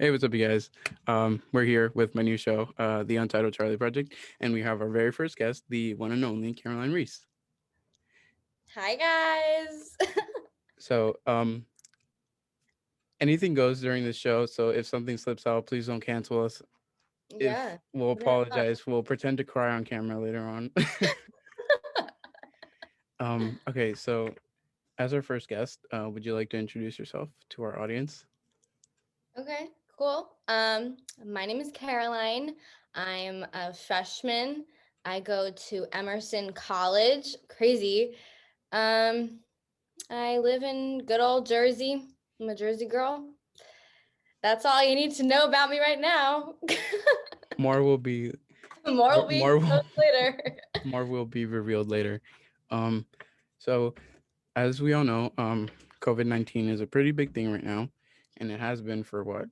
Hey, what's up, you guys? We're here with my new show, the Untitled Charlie Project, and we have our very first guest, the one and only Caroline Reese. Hi guys. So, anything goes during this show. So if something slips out, please don't cancel us. If Yeah. we'll What are our apologize, we'll pretend to cry on camera later on. thoughts? Okay. So as our first guest, would you like to introduce yourself to our audience? Okay, cool. My name is Caroline. I'm a freshman. I go to Emerson College. Crazy. Um, I live in good old Jersey. I'm a Jersey girl. That's all you need to know about me right now. More will be More more will be more will, exposed later. more will be revealed later. Um, so as we all know, COVID-19 is a pretty big thing right now, and it has been for what,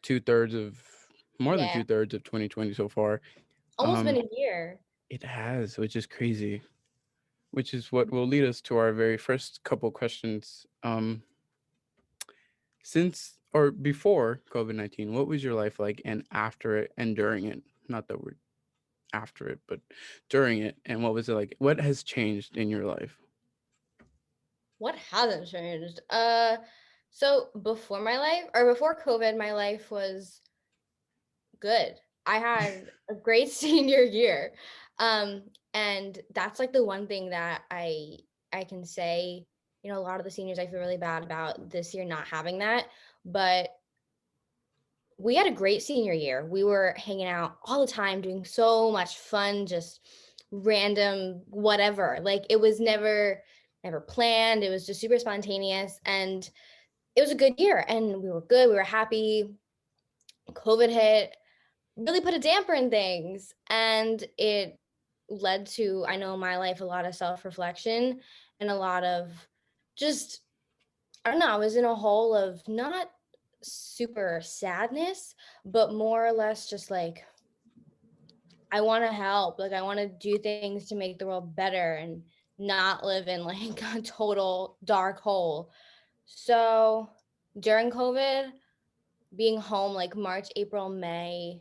two-thirds of more than Yeah, two-thirds of 2020 so far. almost been Um, a year. it has, which is crazy. Which is what will lead us to our very first couple questions. Since or before COVID-19, what was your life like, and after it and during it? Not that we're after it, but during it, and what was it like? What has changed in your life? What hasn't changed? So before my life or before COVID, my life was good. I had a great senior year. Um, and that's like the one thing that I can say, a lot of the seniors I feel really bad about this year not having that, but we had a great senior year. We were hanging out all the time, doing so much fun, just random whatever. Like it was never planned. It was just super spontaneous and it was a good year and we were good. We were happy. COVID hit, really put a damper in things and it led to, I know in my life, a lot of self-reflection and a lot of just, I don't know, I was in a hole of not super sadness, but more or less just like I want to help. Like I want to do things to make the world better and not live in like a total dark hole. So during COVID, being home like March, April, May,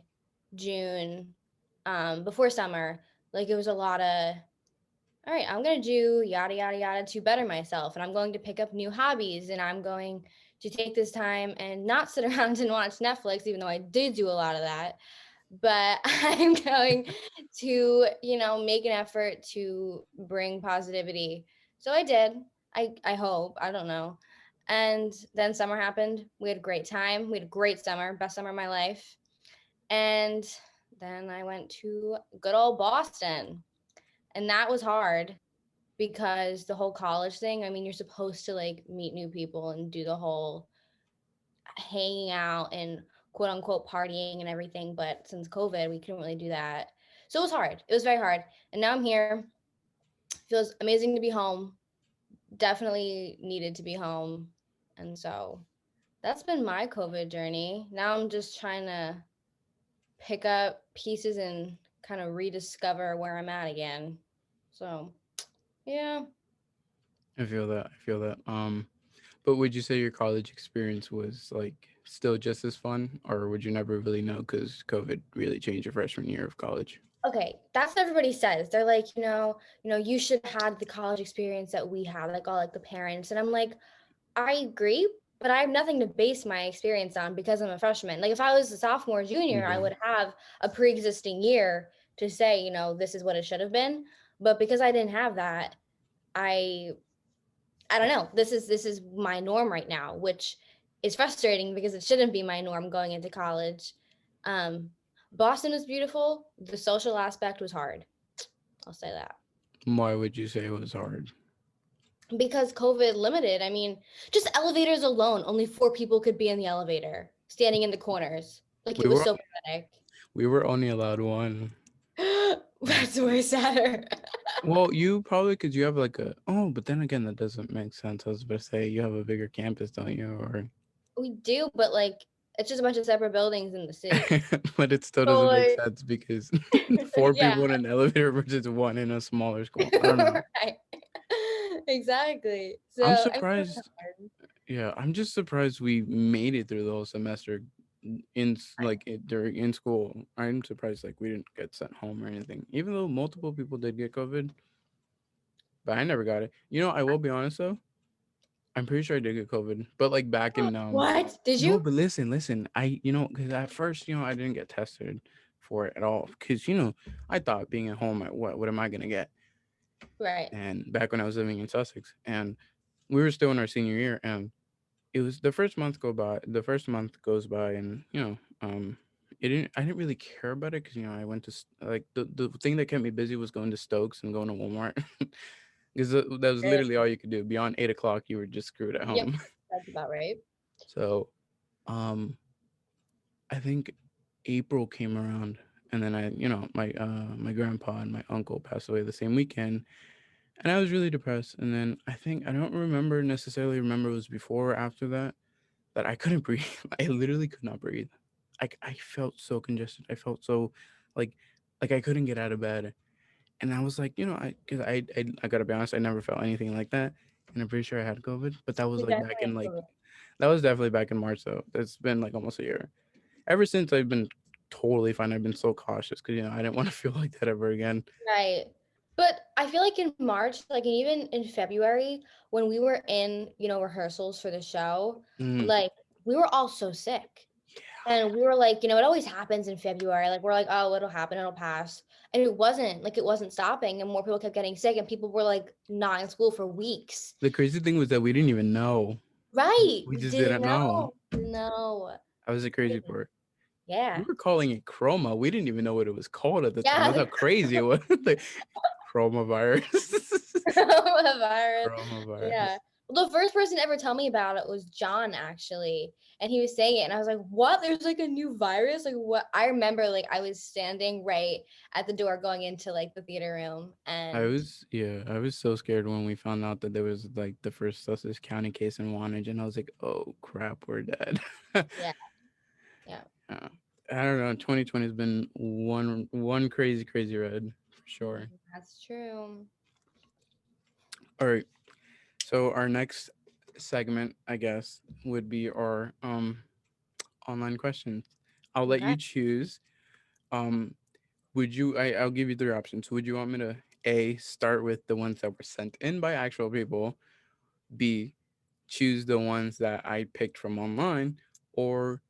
June, before summer, like it was a lot of, all right, I'm going to do yada, yada, yada to better myself. And I'm going to pick up new hobbies and I'm going to take this time and not sit around and watch Netflix, even though I did do a lot of that. But I'm going to, make an effort to bring positivity. So I did. I hope. I don't know. And then summer happened. We had a great time. We had a great summer, best summer of my life. And then I went to good old Boston. And that was hard because the whole college thing, I mean, you're supposed to like meet new people and do the whole hanging out and quote unquote partying and everything. But since COVID, we couldn't really do that. So it was hard. It was very hard. And now I'm here. Feels amazing to be home. Definitely needed to be home. And so that's been my COVID journey. Now I'm just trying to pick up pieces and kind of rediscover where I'm at again. So, yeah. I feel that. I feel that. But would you say your college experience was like still just as fun, or would you never really know because COVID really changed your freshman year of college? Okay, that's what everybody says. They're like, you should have had the college experience that we had, like all like the parents. And I'm like, I agree, but I have nothing to base my experience on because I'm a freshman. Like if I was a sophomore, junior, I Yeah. would have a pre-existing year to say, this is what it should have been. But because I didn't have that, I I don't know. This is my norm right now, which is frustrating because it shouldn't be my norm going into college. Um, Boston was beautiful. The social aspect was hard. I'll say that. Why would you say it was hard? Because COVID limited. I mean, just elevators alone, only four people could be in the elevator, standing in the corners. Like We it was were so pathetic. we were only allowed one. That's way sadder. Well, you probably because you have like a but then again that doesn't make sense. I was about to say you have a bigger campus, don't you? Or We do, but like it's just a bunch of separate buildings in the city. but it still So doesn't make like, sense because four yeah, people in an elevator versus one in a smaller school. I don't know. right. Exactly. So I'm I mean, surprised. Yeah, I'm just surprised we made it through the whole semester like during in school. I'm surprised like we didn't get sent home or anything. Even though multiple people did get COVID, but I never got it. I will be honest though. I'm pretty sure I did get COVID, but like back in What? Did no, you? but listen, because at first, I didn't get tested for it at all, because I thought being at home, what am I gonna get? Right. And back when I was living in Sussex, and we were still in our senior year, and it was the first month go by. The first month goes by, and it didn't. I didn't really care about it because I went to like the thing that kept me busy was going to Stokes and going to Walmart because that was Right. literally all you could do. Beyond 8 o'clock, you were just screwed at Yep. home. That's about right. So, um, I think April came around, and then my grandpa and my uncle passed away the same weekend, and I was really depressed. And then I think I don't necessarily remember it was before or after that I couldn't breathe. I literally could not breathe. I felt so congested. I felt so like I couldn't get out of bed. And I was like, I gotta be honest, I never felt anything like that. And I'm pretty sure I had COVID, but that was You like back in definitely. that was definitely back in March though. It's been like almost a year. Ever since I've been totally fine. I've been so cautious because I didn't want to feel like that ever again. Right. But I feel like in March, like and even in February, when we were in, rehearsals for the show, Mm, like we were all so sick. And we were like, it always happens in February. Like we're like, oh, it'll happen, it'll pass. And it wasn't stopping, and more people kept getting sick, and people were like not in school for weeks. the crazy thing was that we didn't even know. Right. We We just didn't didn't know. know. No. That was the crazy part. We Yeah. were calling it chroma. We didn't even know what it was called at the time. Yeah, That's how the crazy it was. Like coronavirus. coronavirus. Coronavirus. Yeah. Well, the first person to ever tell me about it was John, actually. And he was saying it, and I was like, what? There's like a new virus? Like, what? I remember, like, I was standing right at the door going into, like, the theater room. And I was so scared when we found out that there was like the first Sussex County case in Wantage, and I was like, oh crap, we're dead. yeah, yeah, Yeah. I don't know. 2020 has been one crazy ride for sure. that's true. All right. So our next segment, I guess, would be our online questions. I'll let Okay. you choose. Um, would you? I'll give you three options. Would you want me to A, start with the ones that were sent in by actual people, B, choose the ones that I picked from online, or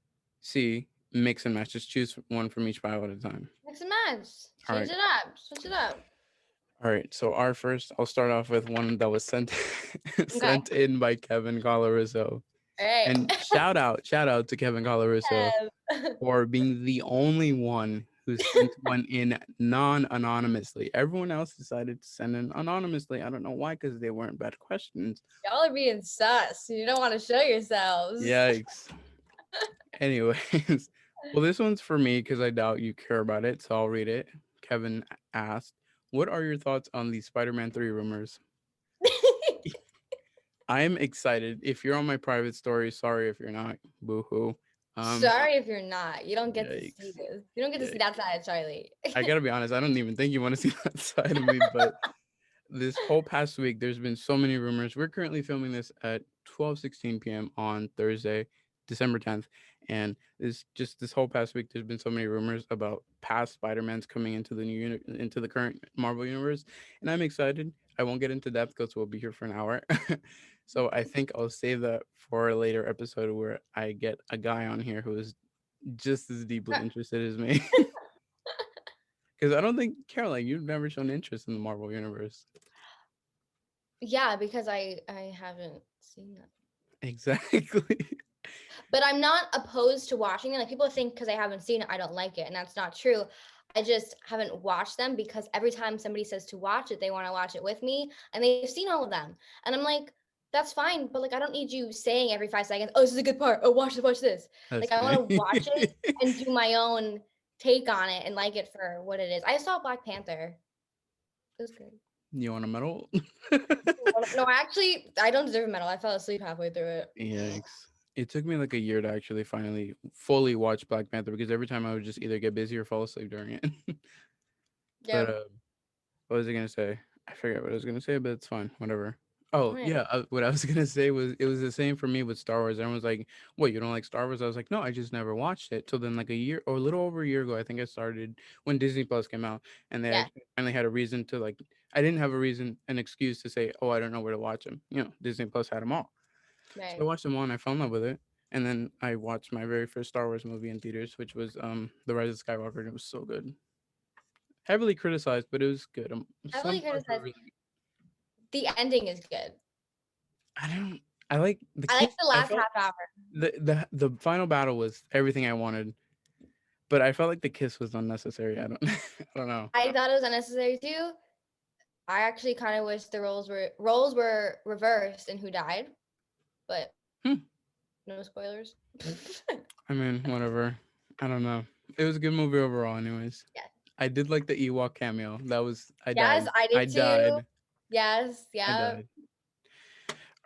C, mix and match? Just choose one from each file at a time. Mix and match. All Change right. it up. Switch it up. All right. So I'll start off with one that was sent Okay. sent in by Kevin Coloriso. All right. And shout out to Kevin Coloriso Um, for being the only one who sent one in non-anonymously. Everyone else decided to send in anonymously. I don't know why, because they weren't bad questions. Y'all are being sus. You don't want to show yourselves. Yikes. Anyways, well, this one's for me because I doubt you care about it, so I'll read it. Kevin asked, "What are your thoughts on the Spider-Man 3 rumors?" I'm excited. If you're on my private story, sorry if you're not. Boo hoo. Um, Sorry if you're not. You don't get to see yikes. this. You don't get to see Yikes. that side of Charlie. I gotta be honest. I don't even think you want to see that side of me, but this whole past week, there's been so many rumors. We're currently filming this at 12:16 p.m. on Thursday, December 10th, and this whole past week, there's been so many rumors about past Spider-Mans coming into the into the current Marvel universe, and I'm excited. I won't get into depth because we'll be here for an hour. So I think I'll save that for a later episode where I get a guy on here who is just as deeply interested as me. Because I don't think, Caroline, you've never shown interest in the Marvel universe. Yeah, because I haven't seen that. Exactly. But I'm not opposed to watching it. Like people think because I haven't seen it, I don't like it, and that's not true. I just haven't watched them because every time somebody says to watch it, they want to watch it with me, and they've seen all of them, and I'm like, that's fine, but like I don't need you saying every 5 seconds, oh, this is a good part. Oh, watch this. That's Like I want funny. to watch it and do my own take on it and like it for what it is. I saw Black Panther. It was good. You want a medal? No, actually, I don't deserve a medal. I fell asleep halfway through it. Yikes. It took me like a year to actually finally fully watch Black Panther because every time I would just either get busy or fall asleep during it. Yeah. But what was I gonna say? I forget what I was gonna say, but it's fine. Whatever. Oh Right. yeah, what I was gonna say was it was the same for me with Star Wars. Everyone's like, "What, you don't like Star Wars?" I was like, "No, I just never watched it." So then, like a year or a little over a year ago, I think I started when Disney Plus came out, and they Yeah. actually finally had a reason to like. I didn't have a reason, an excuse to say, "Oh, I don't know where to watch them." Disney Plus had them all, so I Right. watched them all, and I fell in love with it. And then I watched my very first Star Wars movie in theaters, which was The Rise of Skywalker, and it was so good. Heavily criticized, but it was good. Some Heavily parts were criticized. really. The ending is good. I don't. I like the I like kiss. the I last felt half hour. the final battle was everything I wanted, but I felt like the kiss was unnecessary. I don't I don't know. I thought it was unnecessary too. I actually kind of wish the roles were reversed and who died, but Hmm. no spoilers. I mean, whatever. I don't know. It was a good movie overall, anyways. Yes. I did like the Ewok cameo. That was I Yes, died. I I did too. died. Yes, I yeah. died.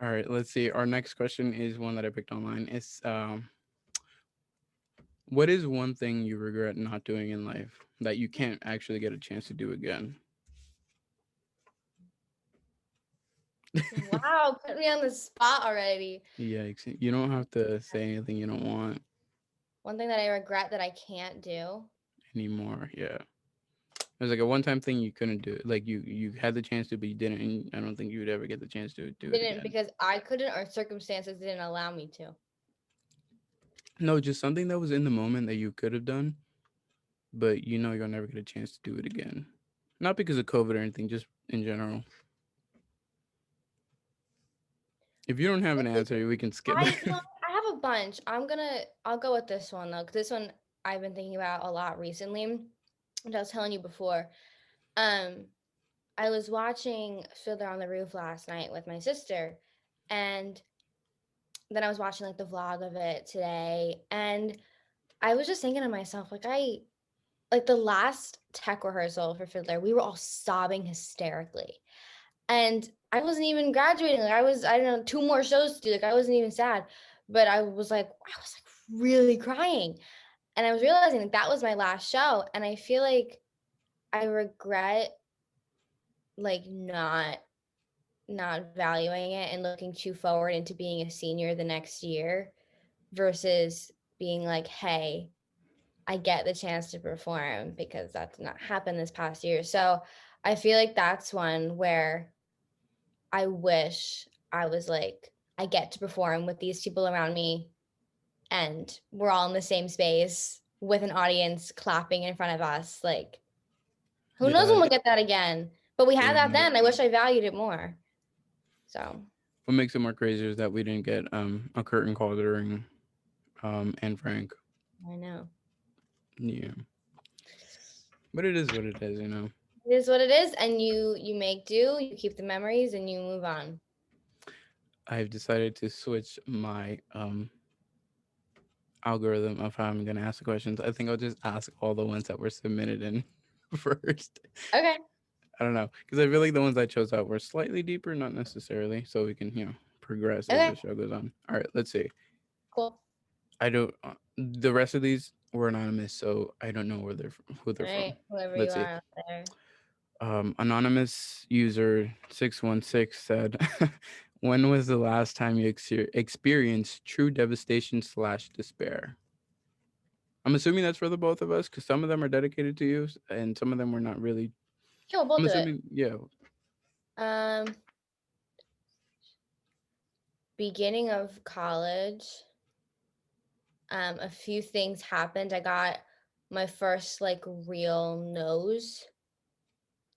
All right, let's see. Our next question is one that I picked online. It's what is one thing you regret not doing in life that you can't actually get a chance to do again? Wow, put me on the spot already. Yikes. You don't have to say anything you don't want One thing that I regret that I can't do. anymore. Yeah. It was like a one-time thing you couldn't do. Like you had the chance to, but you didn't. And I don't think you would ever get the chance to do it Didn't again. because I couldn't or circumstances didn't allow me to. No, just something that was in the moment that you could have done, but you'll never get a chance to do it again. Not because of COVID or anything, just in general. If you don't have an answer, we can skip. I no, I have a bunch. I'll go with this one though, because this one I've been thinking about a lot recently. And I was telling you before. Um, I was watching Fiddler on the Roof last night with my sister, and then I was watching like the vlog of it today, and I was just thinking to myself, like the last tech rehearsal for Fiddler, we were all sobbing hysterically. And I wasn't even graduating. Like I don't know, two more shows to do. Like I wasn't even sad. But I was like really crying. And I was realizing like that was my last show. And I feel like I regret like not valuing it and looking too forward into being a senior the next year versus being like, hey, I get the chance to perform because that did not happen this past year. So I feel like that's one where I wish I was like, I get to perform with these people around me and we're all in the same space with an audience clapping in front of us. Like, who Yeah, knows when we'll get that again? But we had that crazy. then. I wish I valued it more. So What makes it more crazy is that we didn't get a curtain call during Anne Frank. I know. Yeah, but it is what it is. It is what it is, and you make do, you keep the memories and you move on. I've decided to switch my algorithm of how I'm gonna ask the questions. I think I'll just ask all the ones that were submitted in first. Okay. I don't know because I feel like the ones I chose out were slightly deeper, not necessarily, so we can progress as Okay. the show goes on. All right, let's see. Cool. I don't. The rest of these were anonymous, so I don't know who they're All right. from. Whoever you Let's see. are out there. Anonymous user 616 said, "When was the last time you experienced true devastation slash despair?" I'm assuming that's for the both of us because some of them are dedicated to you and some of them were not really. Yeah, we'll I'm both do it. assuming, yeah. Um, Beginning of college, a few things happened. I got my first like real nose.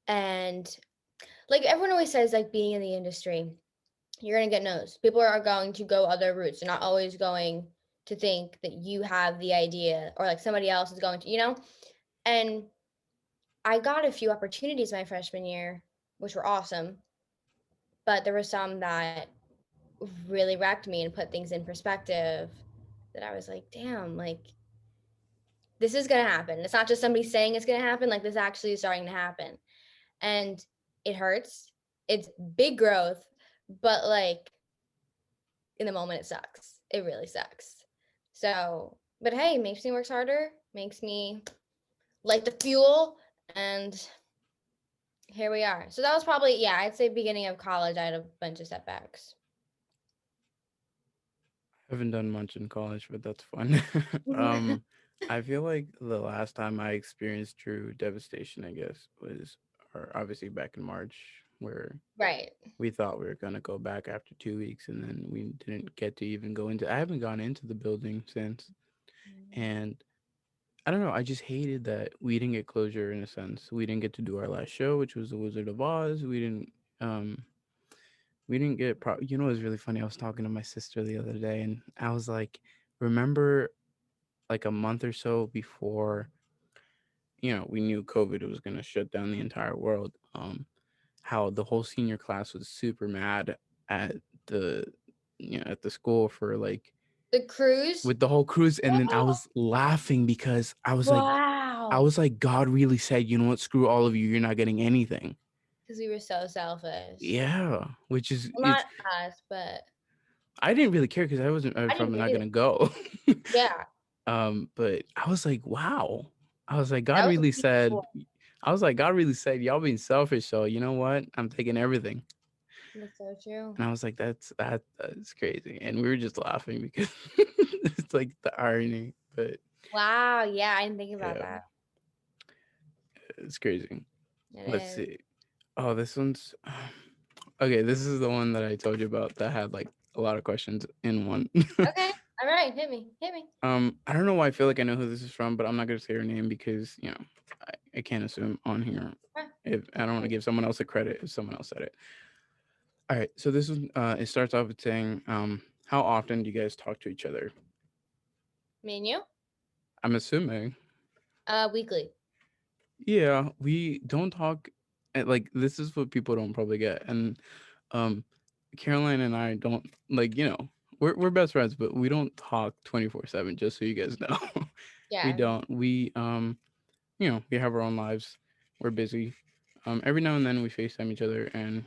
And like everyone always says, like being in the industry, you're gonna get no's. People are going to go other routes. They're not always going to think that you have the idea or like somebody else is going to. And I got a few opportunities my freshman year, which were awesome, but there were some that really wrecked me and put things in perspective that I was like, damn, like this is gonna happen. It's not just somebody saying it's gonna happen, like this actually is starting to happen. And it hurts. It's big growth, but like in the moment it sucks. It really sucks. So, but hey, makes me work harder, makes me like the fuel, and here we are. So that was probably, yeah, I'd say beginning of college, I had a bunch of setbacks. I haven't done much in college, but that's fun. um, I feel like the last time I experienced true devastation, I guess, was or obviously back in March, where Right. we thought we were gonna go back after 2 weeks, and then we didn't get to even go into. I haven't gone into the building since, and I don't know. I just hated that we didn't get closure in a sense. We didn't get to do our last show, which was the Wizard of Oz. Um we didn't get you know, it was really funny. I was talking to my sister the other day, and I was like, remember like a month or so before, we knew COVID was going to shut down the entire world. How the whole senior class was super mad at the at the school for like The cruise. with the whole cruise, and then I was laughing because I Wow. was like, God really said, you know what, screw all of you, you're not getting anything. Because we were so selfish. Yeah, which is Well, it's not us, but I didn't really care because I was I didn't probably care not either. gonna go. Yeah. But I was like, wow. I was like, That was a huge school. God really said, y'all being selfish. So you know what? I'm taking everything. That's so true. And I was like, that's crazy. And we were just laughing because it's like the irony. But Wow. Yeah, I didn't think about yeah, that. it's crazy. It Let's is. see. Oh, this one's okay. This is the one that I told you about that had like a lot of questions in one. Okay. All right. Hit me. Hit me. I don't know why I feel like I know who this is from, but I'm not gonna say her name because I can't assume on here Ah, if I don't want to give someone else a credit if someone else said it. All right, so this one it starts off with saying, how often do you guys talk to each other? me and you? I'm assuming, Weekly. yeah, we don't talk. Like this is what people don't probably get, and um, Caroline and I don't like we're best friends, but we don't talk 24/7. Just so you guys know, we Yeah. don't. We have our own lives. We're busy. Every now and then we FaceTime each other, and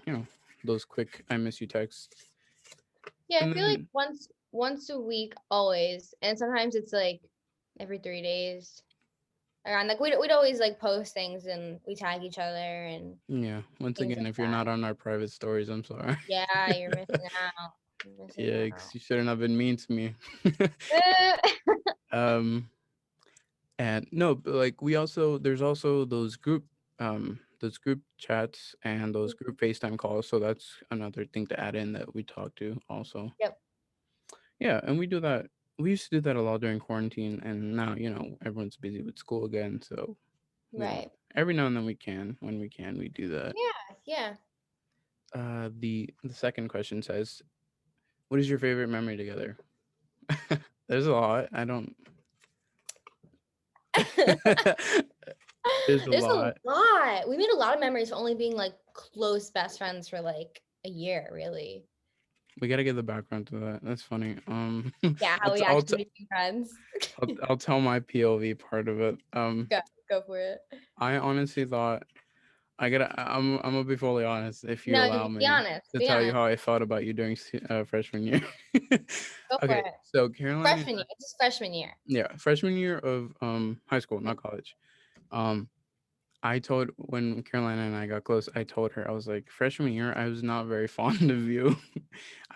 those quick "I miss you" texts. Yeah, I And feel like then once a week always. And sometimes it's like every 3 days. Around like we'd always like post things and we tag each other and yeah, once things again, like if you're that. not on our private stories, I'm sorry. Yeah, you're missing out. You're missing Yeah, out. you shouldn't have been mean to me. um, and no, but like there's also those group chats and those group FaceTime calls. So that's another thing to add in that we talk to also. Yep. Yeah, and we do that. We used to do that a lot during quarantine, and now everyone's busy with school again. So we don't. Right. Every now and then we can. When we can, we do that. Yeah. Yeah. The second question says, "What is your favorite memory together?" There's a lot. I don't. There's a There's a lot. lot. We made a lot of memories for only being like close best friends for like a year, really. We gotta get the background to that. That's funny. Yeah, how I'll we t- I'll, actually t- became friends. I'll tell my POV part of it. Go, go for it. I honestly thought I'm gonna be fully honest, if you No, allow be me honest. to Be tell you honest. how I felt about you during freshman year. Go for Okay, it. so Caroline and Freshman year. This is freshman year. yeah, freshman year of high school, Mhm. not college. Um, I told when Carolina and I got close, I told her I was like, freshman year, I was not very fond of you.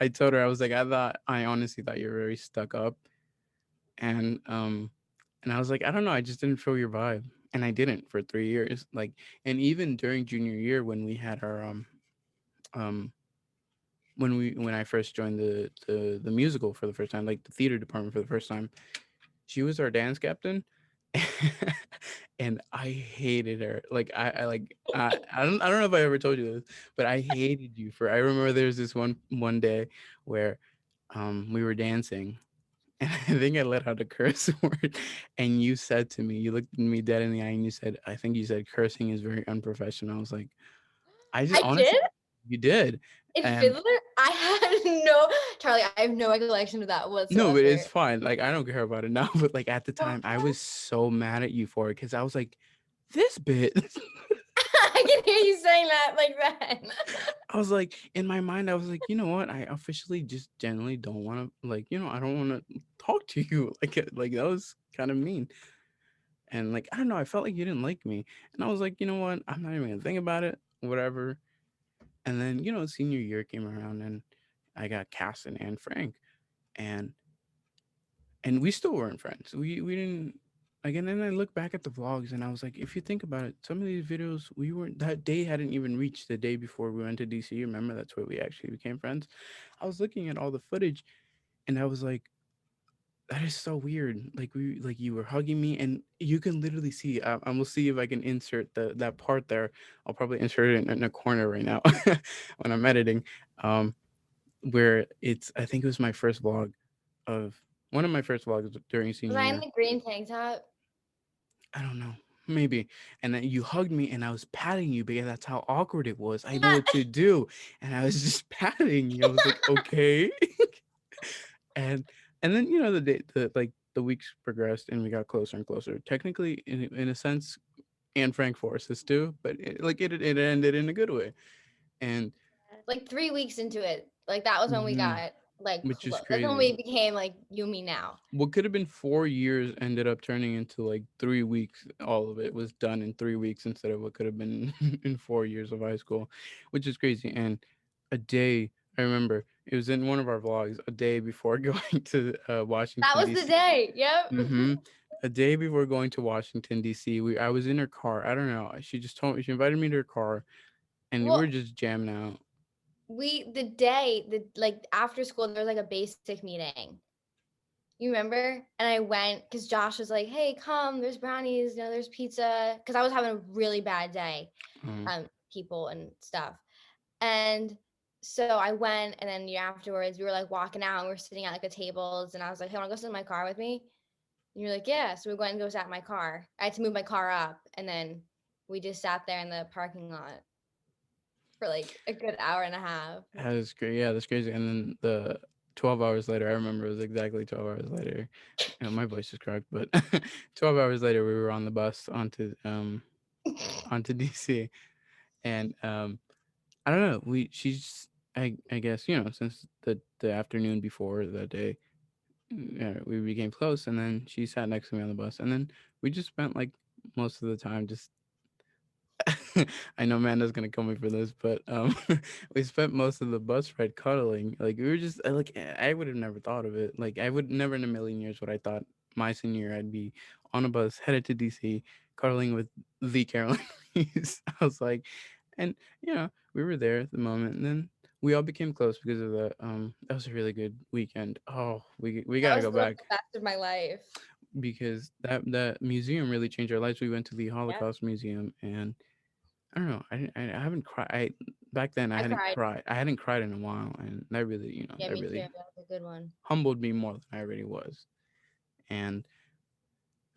I told her I was like, I honestly thought you were very stuck up, and I was like, I don't know, I just didn't feel your vibe, and I didn't for 3 years. Like, and even during junior year when we had our um when I first joined the musical for the first time, like the theater department for the first time, she was our dance captain. And I hated her. Like I don't know if I ever told you this, but I hated you for I remember there was this one day where we were dancing and I think I let out a curse word and you said to me, you looked me dead in the eye and you said, I think you said cursing is very unprofessional. I was like, I just I did? honestly you did. In And Fiddler? I had no Charlie, I have no recollection of that no, but whatsoever. it's fine. Like I don't care about it now, but like at the What? time I was so mad at you for it because I was like, this bit. I can hear you saying that like that. I was like, in my mind, I was like, you know what? I officially just generally don't want to, like, I don't want to talk to you. Like that was kind of mean. And like, I don't know, I felt like you didn't like me. And I was like, you know what? I'm not even gonna think about it. whatever. And then, senior year came around and I got cast in Anne Frank. And we still weren't friends. We didn't like. And then I look back at the vlogs and I was like, if you think about it, some of these videos we weren't that day hadn't even reached the day before we went to DC. Remember, that's where we actually became friends. I was looking at all the footage and I was like, that is so weird. Like you were hugging me and you can literally see. I will see if I can insert that part there. I'll probably insert it in a corner right now when I'm editing. Um, where it's I think it was my first vlog of one of my first vlogs during Was senior I in year. the green tank top? I don't know. Maybe. And then you hugged me and I was patting you because that's how awkward it was. I didn't know Yeah. what to do. And I was just patting you. I was like, okay. and then the day the weeks progressed and we got closer and closer. Technically in a sense, Anne Frank forced us to, but it ended in a good way. And Like 3 weeks into it, like that was when we mhm, got like which is close. That's when we crazy. became like you and me now. What could have been 4 years ended up turning into like 3 weeks. All of it was done in 3 weeks instead of what could have been in 4 years of high school, which is crazy. And a day, I remember it was in one of our vlogs, a day before going to That Washington was the D.C. day. Yep. Mm-hmm. A day before going to Washington D.C., I was in her car. I don't know. She just told me she invited me to her car, and we were Well, just jamming out. we the day the like after school there was like a basic meeting. You remember? And I went because Josh was like, "Hey, come. There's brownies. There's pizza." Because I was having a really bad day, Um, people and stuff. And so I went, and then afterwards we were like walking out, and we were sitting at like the tables, and I was like, "Hey, want to go sit in my car with me?" And you're like, "Yeah." So we went and go sat in my car. I had to move my car up, and then we just sat there in the parking lot for like a good hour and a half. that was great. Yeah, that's crazy. And then the 12 hours later, I remember it was exactly 12 hours later. My voice is cracked, but 12 hours later, we were on the bus onto DC, and I don't know. She's I guess since the afternoon before that day, yeah, we became close, and then she sat next to me on the bus, and then we just spent like most of the time just I know Amanda's gonna kill me for this, but we spent most of the bus ride cuddling. Like we were just I would have never thought of it. Like I would never in a million years would I thought my senior year I'd be on a bus headed to DC cuddling with the Caroline Reese. I was like, and we were there at the moment, and then we all became close because of that. That was a really good weekend. Oh, we That gotta was go the back best of my life. because that museum really changed our lives. We went to the Yeah, Holocaust Museum and I don't know. I haven't cried. Back then I I hadn't cried. cried. I hadn't cried in a while, and that really, Yeah, that me too. really That was a good one. humbled me more than I already was. And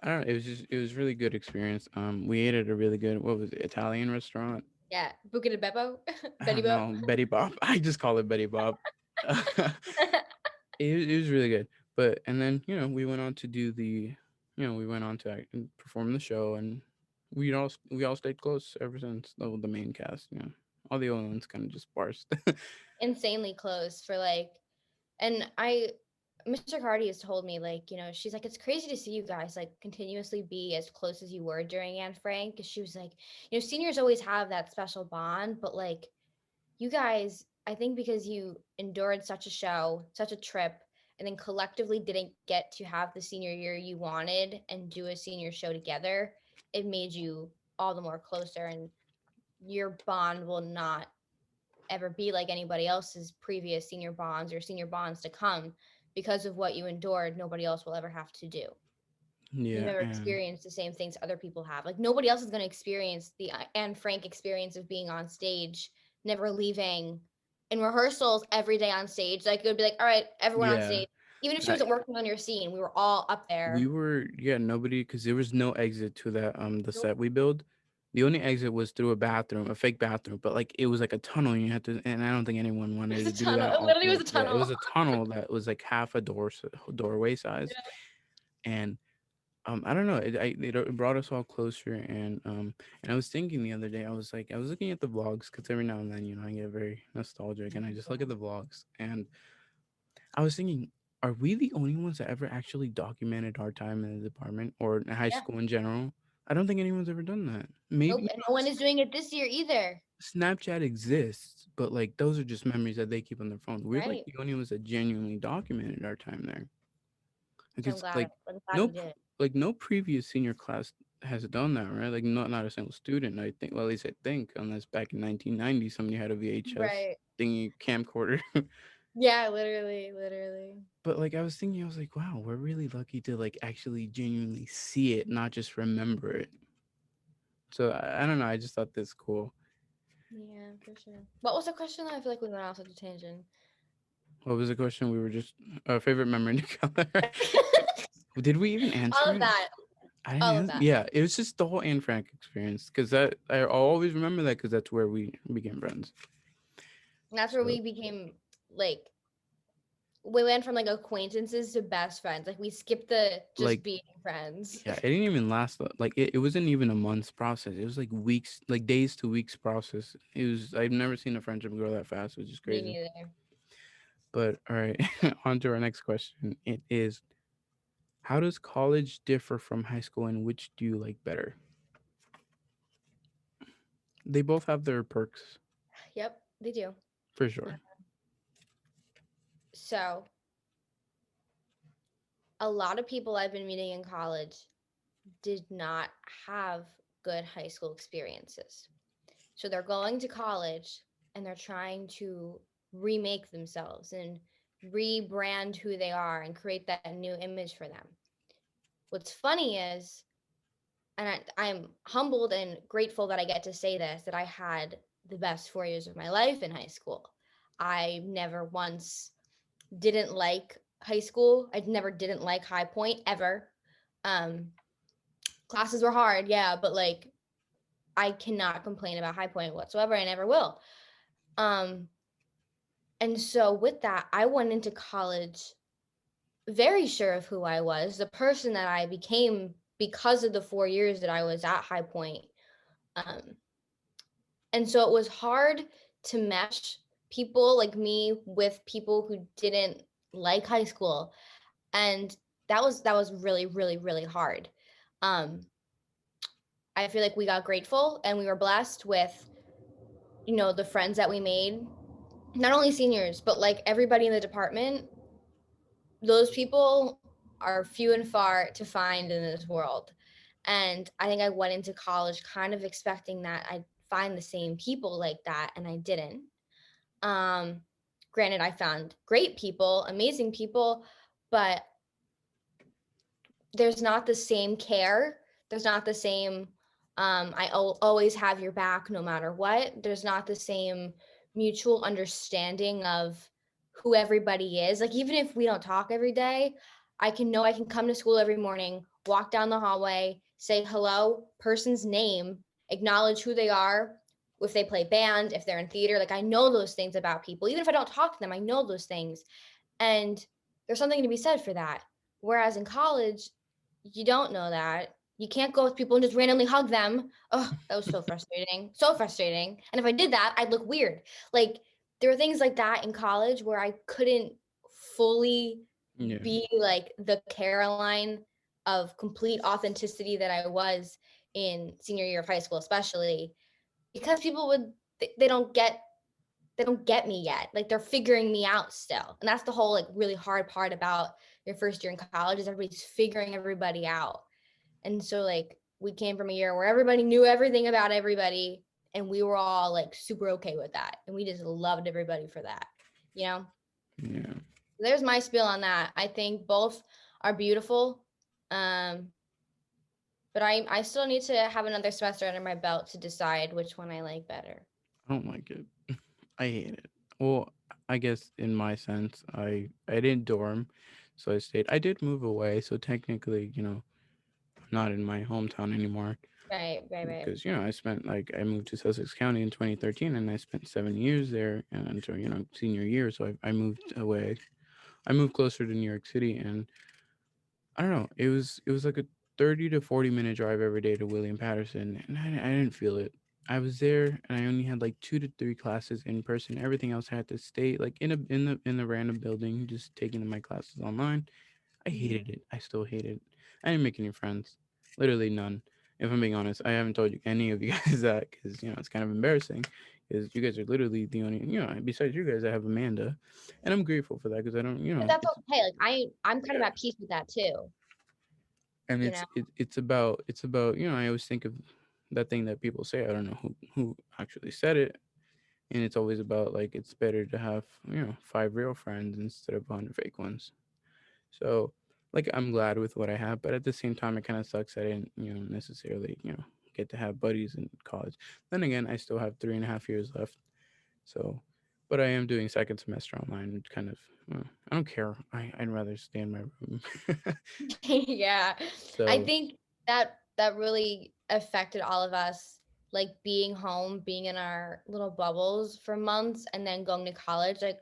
I don't know. It was really good experience. We ate at a really good what was it, Italian restaurant. Yeah, Buca de Beppo, I Betty don't Boop. know, Betty Bob. I just call it Betty Bob. It was really good. But and then we went on to do we went on to perform the show, and we all stayed close ever since. The main cast, all the other ones kind of just parsed. Insanely close for like, and Mr. Cardi has told me like, she's like, it's crazy to see you guys like continuously be as close as you were during Anne Frank. 'Cause she was like, seniors always have that special bond, but like you guys, I think because you endured such a show, such a trip, and then collectively didn't get to have the senior year you wanted and do a senior show together, it made you all the more closer. And your bond will not ever be like anybody else's previous senior bonds or senior bonds to come because of what you endured. Nobody else will ever have to do. You've Yeah, never and experienced the same things other people have. Like nobody else is going to experience the Anne Frank experience of being on stage, never leaving, in rehearsals every day on stage. Like it would be like, all right, everyone on yeah, stage. Even if she I, wasn't working on your scene, we were all up we there. were nobody because there was no exit to that the Nope. set we built. The only exit was through a bathroom, a fake bathroom, but like it was like a tunnel. You had to, and I don't think anyone It wanted was to a do tunnel. that. It All literally was like a yeah, it tunnel. was a tunnel that was like half a doorway size, Yeah. and I don't know. It brought us all closer, and I was thinking the other day, I was looking at the vlogs because every now and then, I get very nostalgic, and I just look at the vlogs, and I was thinking, are we the only ones that ever actually documented our time in the department or in high Yeah. school in general? I don't think anyone's ever done that. Maybe Nope. And no one is doing it this year either. Snapchat exists, but like those are just memories that they keep on their phone. We're like Right. the only ones that genuinely documented our time there. Like So I'm it's glad like I'm glad no we did. no previous senior class has done that, right? Like not a single student. I think, well, at least I think, unless back in 1990 somebody had a VHS Right. thingy camcorder. Yeah, literally, literally. But like I was thinking, I was like, wow, we're really lucky to like actually genuinely see it, not just remember it. So I don't know. I just thought this cool. Yeah, for sure. What was the question? I feel like we went off such a tangent. What was the question? We were just favorite memory together. Did we even All answer of it? that. I didn't All of answer. that. Yeah, it was just the whole Anne Frank experience because that I'll always remember that because that's where we became friends. And that's where So we became like we went from like acquaintances to best friends. Like we skipped the just like being friends. yeah, it didn't even last like it wasn't even a month's process. It was like weeks, like days to weeks process. It was I've never seen a friendship grow that fast, which is Me crazy. neither. But all right, on to our next question. It is, how does college differ from high school and which do you like better? They both have their perks Yep, they do. for Uh, sure. So a lot of people I've been meeting in college did not have good high school experiences. So they're going to college and they're trying to remake themselves and rebrand who they are and create that new image for them. What's funny is, and I'm humbled and grateful that I get to say this, that I had the best 4 years of my life in high school. I never once didn't like high school. I never didn't like High Point ever. Um, Classes were hard, yeah, but like I cannot complain about High Point whatsoever. I never will. Um, and so with that, I went into college very sure of who I was, the person that I became because of the 4 years that I was at High Point. Um, and so it was hard to mesh people like me with people who didn't like high school. And that was really, really, really hard. Um, I feel like we got grateful and we were blessed with, the friends that we made, not only seniors, but like everybody in the department. Those people are few and far to find in this world. And I think I went into college kind of expecting that I'd find the same people like that, and I didn't. Um, Granted, I found great people, amazing people, but there's not the same care. There's not the same, always have your back no matter what. There's not the same mutual understanding of who everybody is. Like, even if we don't talk every day, I can know I can come to school every morning, walk down the hallway, say hello, person's name, acknowledge who they are, if they play band, if they're in theater. Like, I know those things about people. Even if I don't talk to them, I know those things. And there's something to be said for that. Whereas in college, you don't know that. You can't go with people and just randomly hug them. Oh, that was so frustrating. So frustrating. And if I did that, I'd look weird. Like, there were things like that in college where I couldn't fully Yeah, be like the Caroline of complete authenticity that I was in senior year of high school, especially because people would, they don't get me yet. Like, they're figuring me out still. And that's the whole like really hard part about your first year in college is everybody's figuring everybody out. And so like we came from a year where everybody knew everything about everybody and we were all like super okay with that. And we just loved everybody for that. You know? yeah. There's my spiel on that. I think both are beautiful. Um but I still need to have another semester under my belt to decide which one I like better. I don't like it. I hate it. Well, I guess in my sense, I didn't dorm, so I stayed. I did move away, so technically, I'm not in my hometown anymore Right, right, right. because I spent like I moved to Sussex County in 2013, and I spent 7 years there, and until senior year, so I moved away. I moved closer to New York City, and I don't know. It was like a 30 to 40 minute drive every day to William Patterson, and I didn't feel it. I was there, and I only had like 2 to 3 classes in person. Everything else I had to stay like in the random building, just taking my classes online. I Mhm. hated it. I still hate it. I didn't make any friends, literally none. If I'm being honest, I haven't told you any of you guys that because it's kind of embarrassing because you guys are literally the only besides you guys I have Amanda, and I'm grateful for that because I don't But that's it's okay. Like I'm kind of yeah, at peace with that too. and You know, it's about I always think of that thing that people say. I don't know who actually said it, and it's always about like it's better to have five real friends instead of 100 fake ones. So, like, I'm glad with what I have, but at the same time, it kind of sucks I didn't, necessarily, get to have buddies in college. Then again, I still have 3.5 years left. So, but I am doing second semester online, which kind of, I don't care. I'd rather stay in my room. yeah. I So, think that really affected all of us, like being home, being in our little bubbles for months, and then going to college. Like,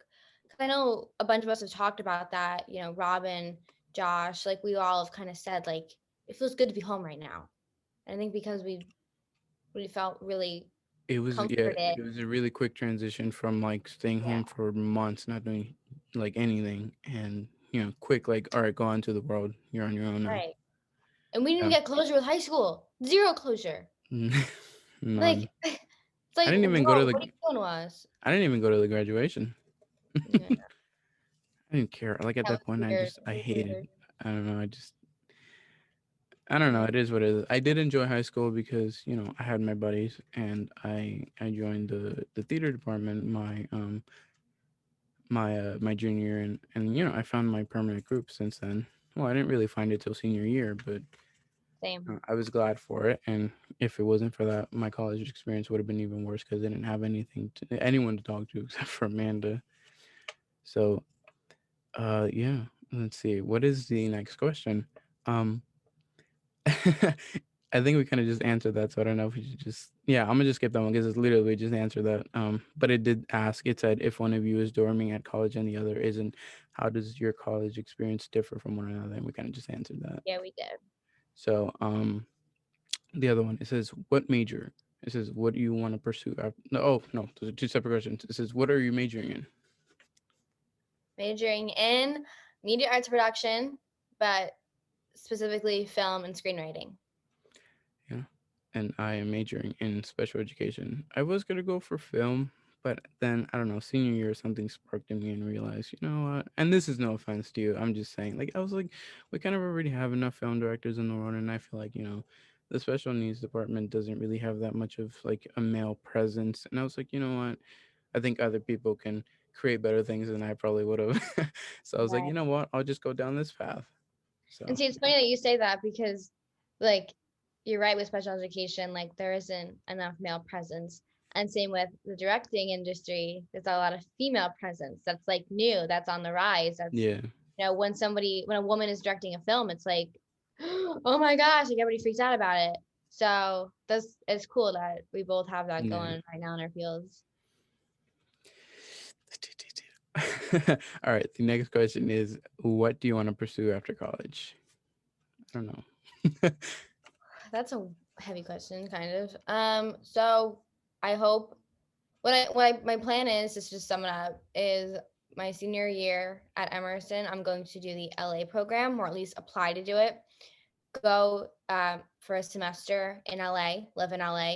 'cause I know a bunch of us have talked about that. You know, Robin, Josh, like we all have kind of said, like it feels good to be home right now. And I think because we felt really yeah, comforted. it was a really quick transition from like staying Yeah, home for months, not doing like anything, and, quick, like, all right, go out into the world. You're on your own now. right. And we didn't Yeah. get closure with high school. Zero closure. None. Like it's like, I didn't even go to whoa, what are the you doing to us? I didn't even go to the graduation. Yeah, I didn't care. Like at that that was point, weird. I It was hated. weird. I don't know. I don't know. Yeah, It is what it is. I did enjoy high school because I had my buddies and I joined the theater department my junior year, and I found my permanent group since then. Well, I didn't really find it till senior year, but same. I was glad for it. And if it wasn't for that, my college experience would have been even worse because I didn't have anyone to talk to except for Amanda. So yeah. Let's see. What is the next question? Um, I think we kind of just answered that, so I don't know if we should just. Yeah, I'm gonna just skip that one because it's literally just answer that. But it did ask. It said if one of you is dorming at college and the other isn't, how does your college experience differ from one another? And we kind of just answered that. Yeah, we did. So the other one, it says what major. It says what do you want to pursue? No, oh no, those are two separate questions. It says what are you majoring in? Majoring in media arts production, but specifically film and screenwriting. Yeah. And I am majoring in special education. I was gonna go for film, but then I don't know, senior year something sparked in me and realized, you know what? And this is no offense to you. I'm just saying, like I was like, we kind of already have enough film directors in the world, and I feel like the special needs department doesn't really have that much of like a male presence. And I was like, you know what? I think other people can create better things than I probably would have. So I was like, Right. you know what? I'll just go down this path. And So see, it's funny that you say that because, like, you're right with special education, like, there isn't enough male presence. And same with the directing industry, there's a lot of female presence. That's like new, that's on the rise. That's, yeah, when a woman is directing a film, it's like, oh my gosh, like everybody freaks out about it. So it's cool that we both have that yeah. going right now in our fields. All right. The next question is, what do you want to pursue after college? I don't know. That's a heavy question, kind of. So I hope my plan is just sum it up is my senior year at Emerson, I'm going to do the LA program or at least apply to do it. Go for a semester in LA, live in LA,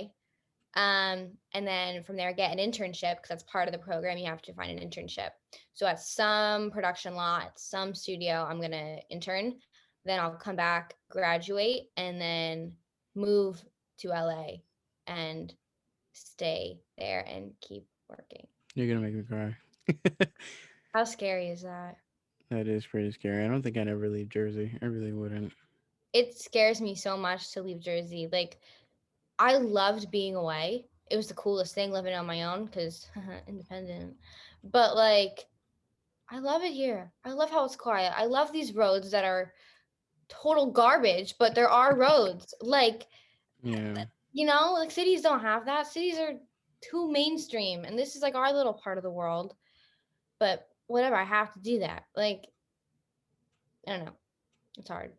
and then from there get an internship because that's part of the program. You have to find an internship. So at some production lot, some studio, I'm gonna intern. Then I'll come back, graduate, and then move to LA and stay there and keep working. You're gonna make me cry. How scary is that? That is pretty scary. I don't think I'd ever leave Jersey. I really wouldn't. It scares me so much to leave Jersey. Like I loved being away. It was the coolest thing living on my own because independent. But like I love it here. I love how it's quiet. I love these roads that are total garbage, but there are roads. Like, Yeah. like cities don't have that. Cities are too mainstream, and this is like our little part of the world. But whatever, I have to do that. Like, I don't know. It's hard.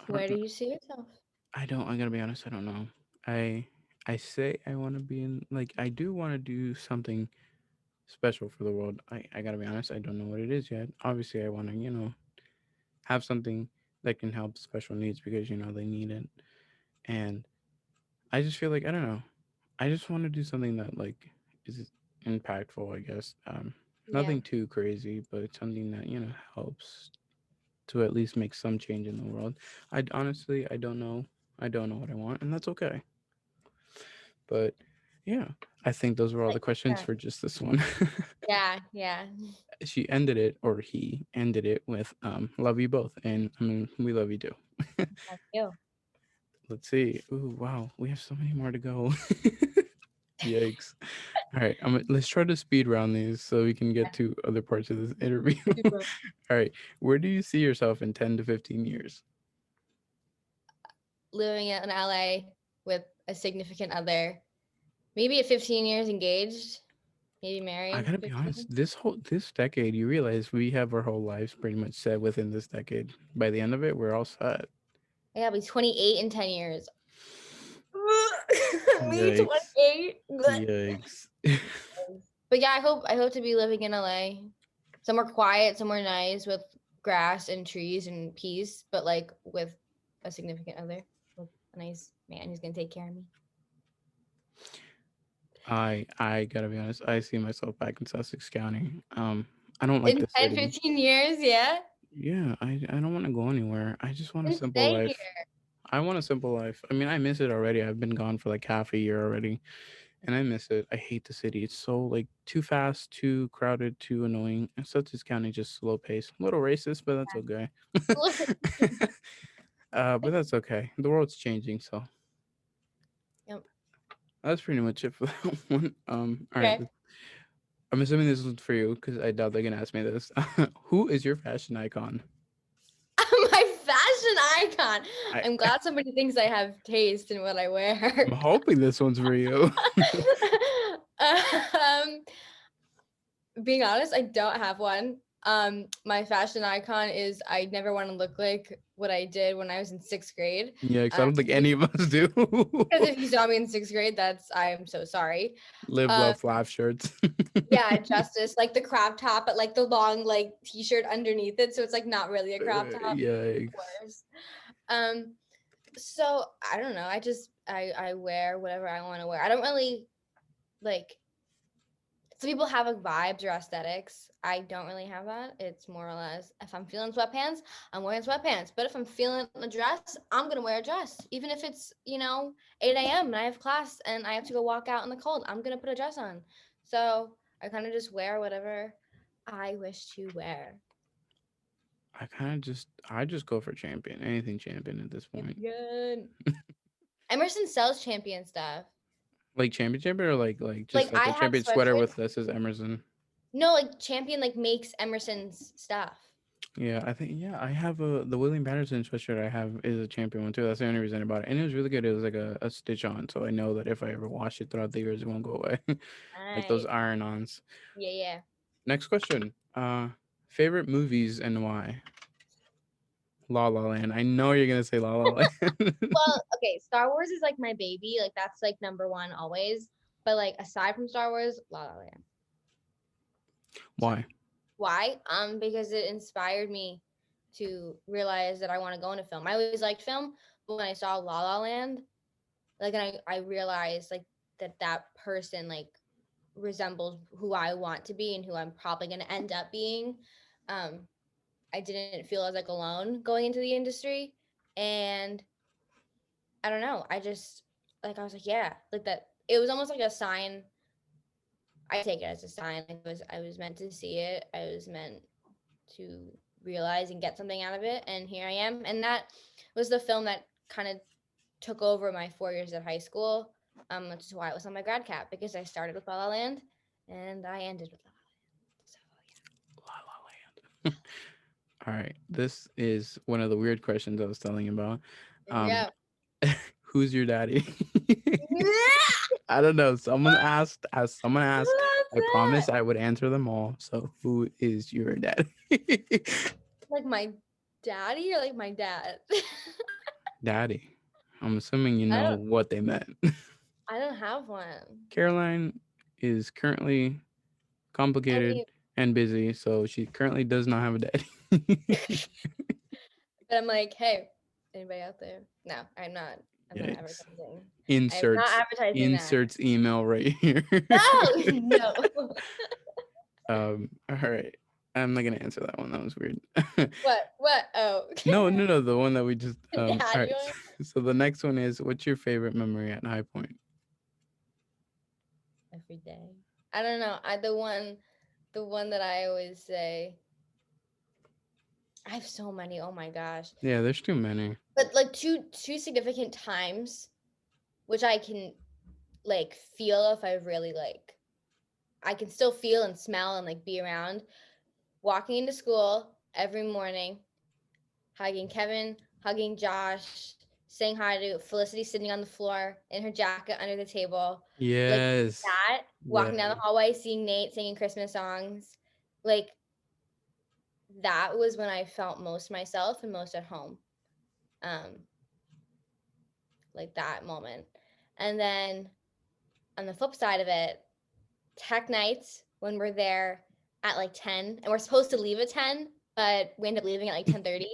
I Where don't do know. you see yourself? I don't. I'm gonna be honest. I don't know. I I say I want to be in. Like I do want to do something special for the world. I gotta be honest. I don't know what it is yet. Obviously, I want to have something that can help special needs because they need it. And I just feel like I don't know. I just want to do something that is impactful, I guess. Yeah. Nothing too crazy, but something that helps to at least make some change in the world. I honestly I don't know. I don't know what I want, and that's okay. But yeah, I think those were all the Like, questions yeah. for just this one. Yeah. Yeah. She ended it, or he ended it with "Love you both," and I mean we love you too. That's you. Let's see. Ooh, wow, we have so many more to go. Yikes! All right, let's try to speed round these so we can get to other parts of this interview. Super. All right, where do you see yourself in 10 to 15 years? Living in LA with a significant other, maybe at 15 years engaged, maybe I married gotta be honest. 15. This decade, you realize we have our whole lives pretty much set within this decade. By the end of it, we're all set. Yeah, I'll be 28 in 10 years. Me Yikes! 28. Yikes! But yeah, I hope to be living in LA. Somewhere quiet, somewhere nice with grass and trees and peace, but like with a significant other, with a nice man who's gonna take care of me. I gotta be honest. I see myself back in Sussex County. I don't like In the 10, city. 15 years, yeah. Yeah, I don't want to go anywhere. I just want a And simple stay here. life. I want a simple life. I mean, I miss it already. I've been gone for like half a year already, and I miss it. I hate the city. It's so too fast, too crowded, too annoying. And Sussex County just slow pace. A little racist, but that's okay. But that's okay. The world's changing, so Yep. that's pretty much it for that one. All right. Okay. I'm assuming this is for you because I doubt they're gonna ask me this. Who is your fashion icon? My fashion icon. I I'm glad somebody thinks I have taste in what I I'm wear. hoping this one's for you. um, being honest, I don't have one. My fashion icon is I never want to look like what I did when I was in sixth grade. Yeah, because I don't think Because any of us do. if you saw me in sixth grade, I'm so sorry. Live, Um, love, laugh shirts. yeah, justice, like the crop top, but like the long like t-shirt underneath it, so it's like not really a crop top. Yikes. Worse. Um, so I don't know. I wear whatever I want to wear. I don't really like some people have like vibes or aesthetics. I don't really have that. It's more or less if I'm feeling sweatpants, I'm wearing sweatpants. But if I'm feeling a dress, I'm gonna wear a dress. Even if it's, 8 a.m. and I have class and I have to go walk out in the cold, I'm gonna put a dress on. So I kind of just wear whatever I wish to wear. I just go for champion. Anything champion at this point. Champion. Emerson sells champion stuff. Like champion or Like just like I a have champion sweater sweatshirts. with this is Emerson. No, like champion like makes Emerson's stuff. Yeah, I think I have the William Patterson sweatshirt I have is a champion one too. That's the only reason about it. And it was really good. It was like a stitch on, so I know that if I ever wash it throughout the years, it won't go away. Like those Nice. iron ons. Yeah, yeah. Next question. Favorite movies and why? La La Land. I know you're gonna say La La Land. Well, okay, Star Wars is like my baby. Like that's like number one always. But like aside from Star Wars, La La Land. So Why? why? Because it inspired me to realize that I want to go into film. I always liked film, but when I saw La La Land, like and I realized like that person like resembles who I want to be and who I'm probably gonna end up being. Um, I didn't feel as like alone going into the industry. And I don't know. I just like I was like, yeah, like that. It was almost like a sign. I take it as a sign. Like I was meant to see it. I was meant to realize and get something out of it. And here I am. And that was the film that kind of took over my 4 years of high school. Which is why it was on my grad cap because I started with La La Land and I ended with La La Land. So La La Land. All right. This is one of the weird questions I was telling you about. Um, yeah. who's your daddy? Yeah. I don't know. Someone asked. As someone asked, I That's promise it. I would answer them all. So, who is your daddy? Like my daddy or like my dad? Daddy. I'm assuming you I know don't what they meant. I don't have one. Caroline is currently I complicated mean, and busy, so she currently does not have a daddy. But I'm like, hey, anybody out there? No, I'm not. I'm not Yikes. advertising. I am not Inserts advertising that. inserts email right here. No, no. All right. I'm not gonna answer that one. That was weird. What? What? Oh, No, no, no. The one that we just Dad, all you right. want? So the next one is, what's your favorite memory at High Point? Every day. I don't know. The one that I always say. I have so many. Oh my gosh. Yeah, there's too many. But like two significant times, which I can like feel if I really like. I can still feel and smell and like be around. Walking into school every morning, hugging Kevin, hugging Josh, saying hi to Felicity sitting on the floor in her jacket under the table. Like Yes. that, Yeah. walking down the hallway, seeing Nate singing Christmas songs. Like that was when I felt most myself and most at home. Um, like that moment. And then on the flip side of it, tech nights when we're there at like 10 and we're supposed to leave at 10, but we end up leaving at like 10:30.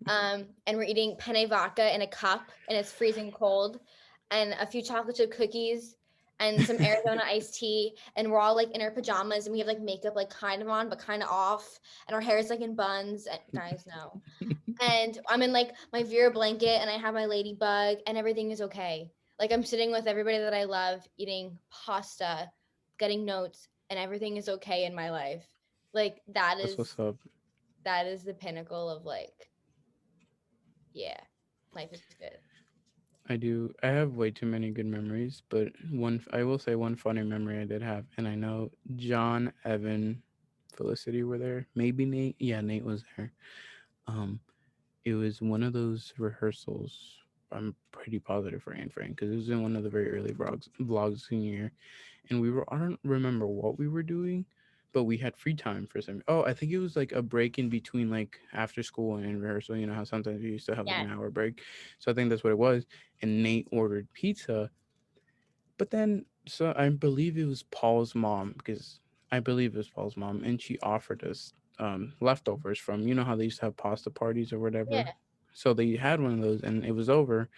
And we're eating penne vodka in a cup and it's freezing cold and a few chocolate chip cookies and some Arizona iced tea, and we're all like in our pajamas and we have like makeup like kind of on but kind of off, and our hair is like in buns, and guys know, and I'm in like my Vera blanket and I have my ladybug and everything is okay. Like I'm sitting with everybody that I love, eating pasta, getting notes, and everything is okay in my life. Like That's what's up. that is the pinnacle of like, yeah, life is good. I do. I have way too many good memories, but I will say one funny memory I did have, and I know John, Evan, Felicity were there. Maybe Nate. Yeah, Nate was there. Um, it was one of those rehearsals. I'm pretty positive for Anne Frank because it was in one of the very early vlogs senior year, and we were. I don't remember what we were doing, but we had free time for some. Oh, I think it was like a break in between, like after school and rehearsal. You know how sometimes you used to have like Yeah. an hour break, so I think that's what it was. And Nate ordered pizza, but then so I believe it was Paul's mom, because I believe it was Paul's mom, and she offered us leftovers from, you know how they used to have pasta parties or Yeah. whatever. So they had one of those and it was over,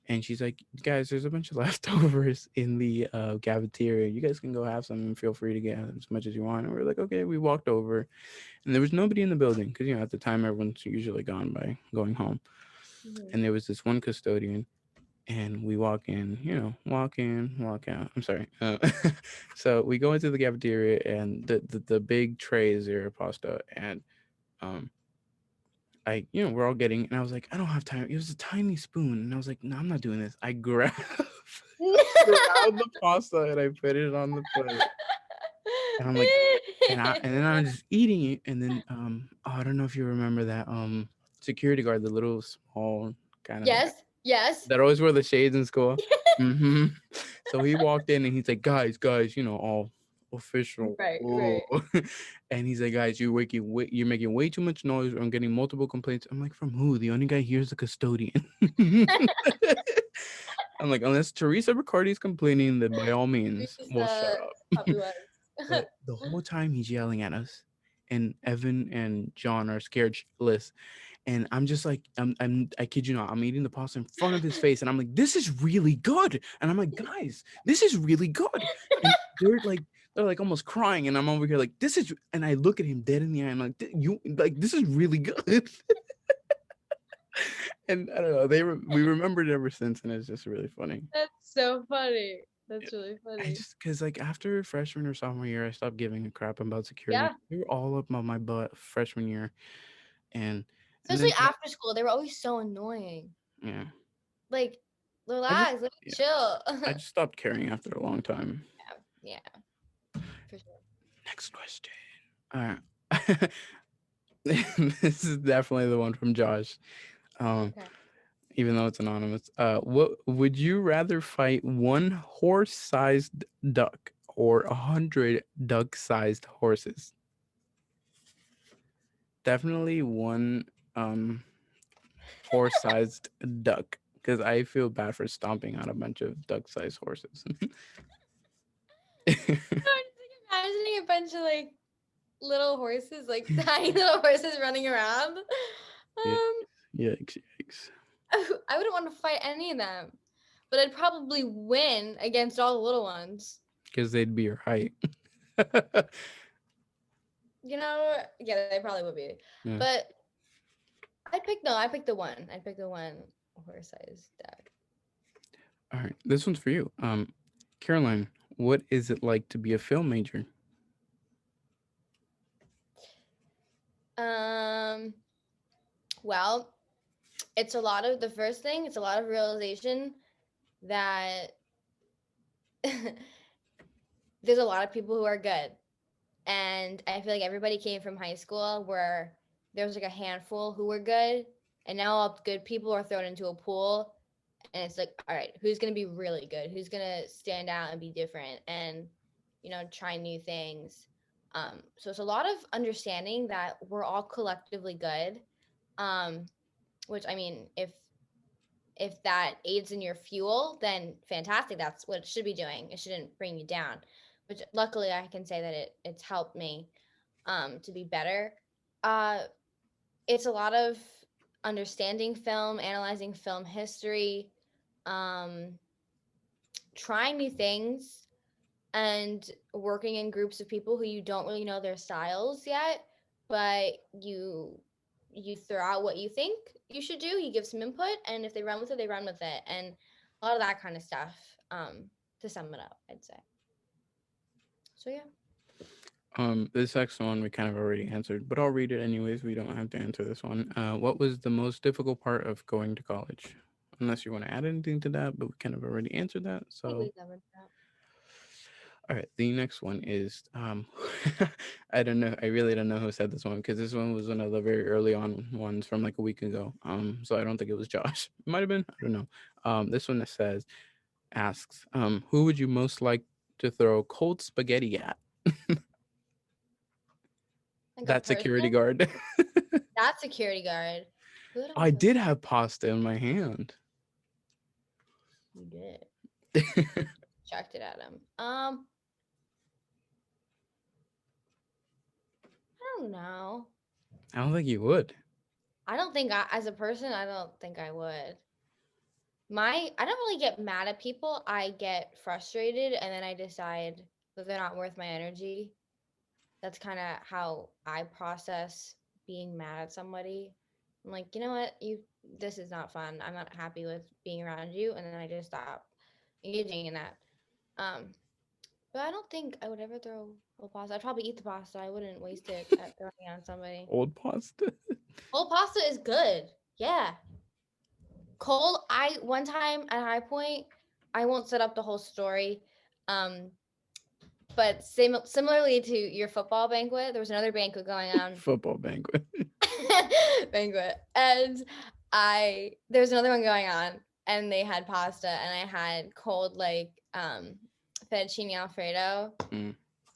and she's like, guys, there's a bunch of leftovers in the cafeteria. You guys can go have some and feel free to get as much as you want. And we are like, okay. We walked over, and there was nobody in the building because, you know, at the time everyone's usually gone by going home. Mhm. And there was this one custodian, and we walk in, you know, walk in, walk out. I'm sorry. So we go into the cafeteria, and the big tray is there, pasta, and um, you know, we're all getting, and I was like, I don't have time. It was a tiny spoon, and I was like, no, I'm not doing this. I grabbed the pasta and I put it on the plate, and I'm like, and then I'm just eating it, and then oh, I don't know if you remember that security guard, the little small kind of Yes. Yes. that always wore the shades in school. Hmm. So he walked in and he's like, guys, you know, all official. Right. Whoa. Right. And he's like, guys, you're making way too much noise. I'm getting multiple complaints. I'm like, from who? The only guy here is the custodian. I'm like, unless Teresa Riccardi is complaining, then by all means, we'll shut Teresa up. probably was. But the whole time he's yelling at us, and Evan and John are scared shitless, and I'm just like, I kid you not, I'm eating the pasta in front of his face, and I'm like, this is really good, and I'm like, guys, this is really good, and they're like almost crying, and I'm over here like, this is, and I look at him dead in the eye, I'm like, you like, this is really good. And I don't know, we remembered it ever since, and it's just really funny. That's so funny. Yeah. That's really I funny. just, because like after freshman or sophomore year, I stopped giving a crap about security. Yeah. They were all up on my butt freshman year, and then Especially after school, they were always so annoying. yeah, Like, I just relax, let me yeah, chill. I just stopped caring after a long time. Yeah, for sure. Next question. All right. This is definitely the one from Josh. Um, Okay. even though it's anonymous. What would you rather fight, one horse-sized duck or 100 duck-sized horses? Definitely one horse-sized duck, because I feel bad for stomping on a bunch of duck-sized horses. I'm just like imagining a bunch of like little horses, like tiny little horses running around. Yeah. Um, Yikes, yikes. I wouldn't want to fight any of them, but I'd probably win against all the little ones. Because they'd be your height. Yeah, they probably would be. Yeah. But I picked the one. I'd pick the one horse-sized dog. All right. This one's for you. Caroline, what is it like to be a film major? Um, well, it's a lot of the first thing. It's a lot of realization that there's a lot of people who are good, and I feel like everybody came from high school where there was like a handful who were good, and now all good people are thrown into a pool, and it's like, all right, who's gonna be really good? Who's gonna stand out and be different, and try new things. So it's a lot of understanding that we're all collectively good. Um, which I mean, if that aids in your fuel, then fantastic. That's what it should be doing. It shouldn't bring you down. Which luckily I can say that it's helped me to be better. Uh, it's a lot of understanding film, analyzing film history, um, trying new things, and working in groups of people who you don't really know their styles yet, but you throw out what you think you should do. You give some input, and if they run with it, they run with it, and a lot of that kind of stuff. To sum it up, I'd say. So yeah. This next one we kind of already answered, but I'll read it anyways. We don't have to answer this one. What was the most difficult part of going to college? Unless you want to add anything to that, but we kind of already answered that. I think So, we covered that. all right, the next one is I don't know. I really don't know who said this one because this one was one of the very early on ones from like a week ago. So I don't think it was Josh. It might have been. I don't know. This one that says asks, who would you most like to throw cold spaghetti at? Like a That security person, guard. that security guard. Who would I I throw? did have pasta in my hand. You did. Chucked it at him. I don't know. I don't think you would. I don't think as a person, I don't think I would. I don't really get mad at people. I get frustrated and then I decide that they're not worth my energy. That's kind of how I process being mad at somebody. I'm like, you know what? This is not fun. I'm not happy with being around you, and then I just stop engaging in that. Um, but I don't think I would ever throw whole pasta. I'd probably eat the pasta. I wouldn't waste it at throwing it on somebody. Old pasta. Whole pasta is good. Yeah. Cold, I one time at High Point, I won't set up the whole story. Um, but similarly to your football banquet, there was another banquet going on. Football banquet. Banquet. And there's another one going on, and they had pasta, and I had cold fettuccine Alfredo. Mm.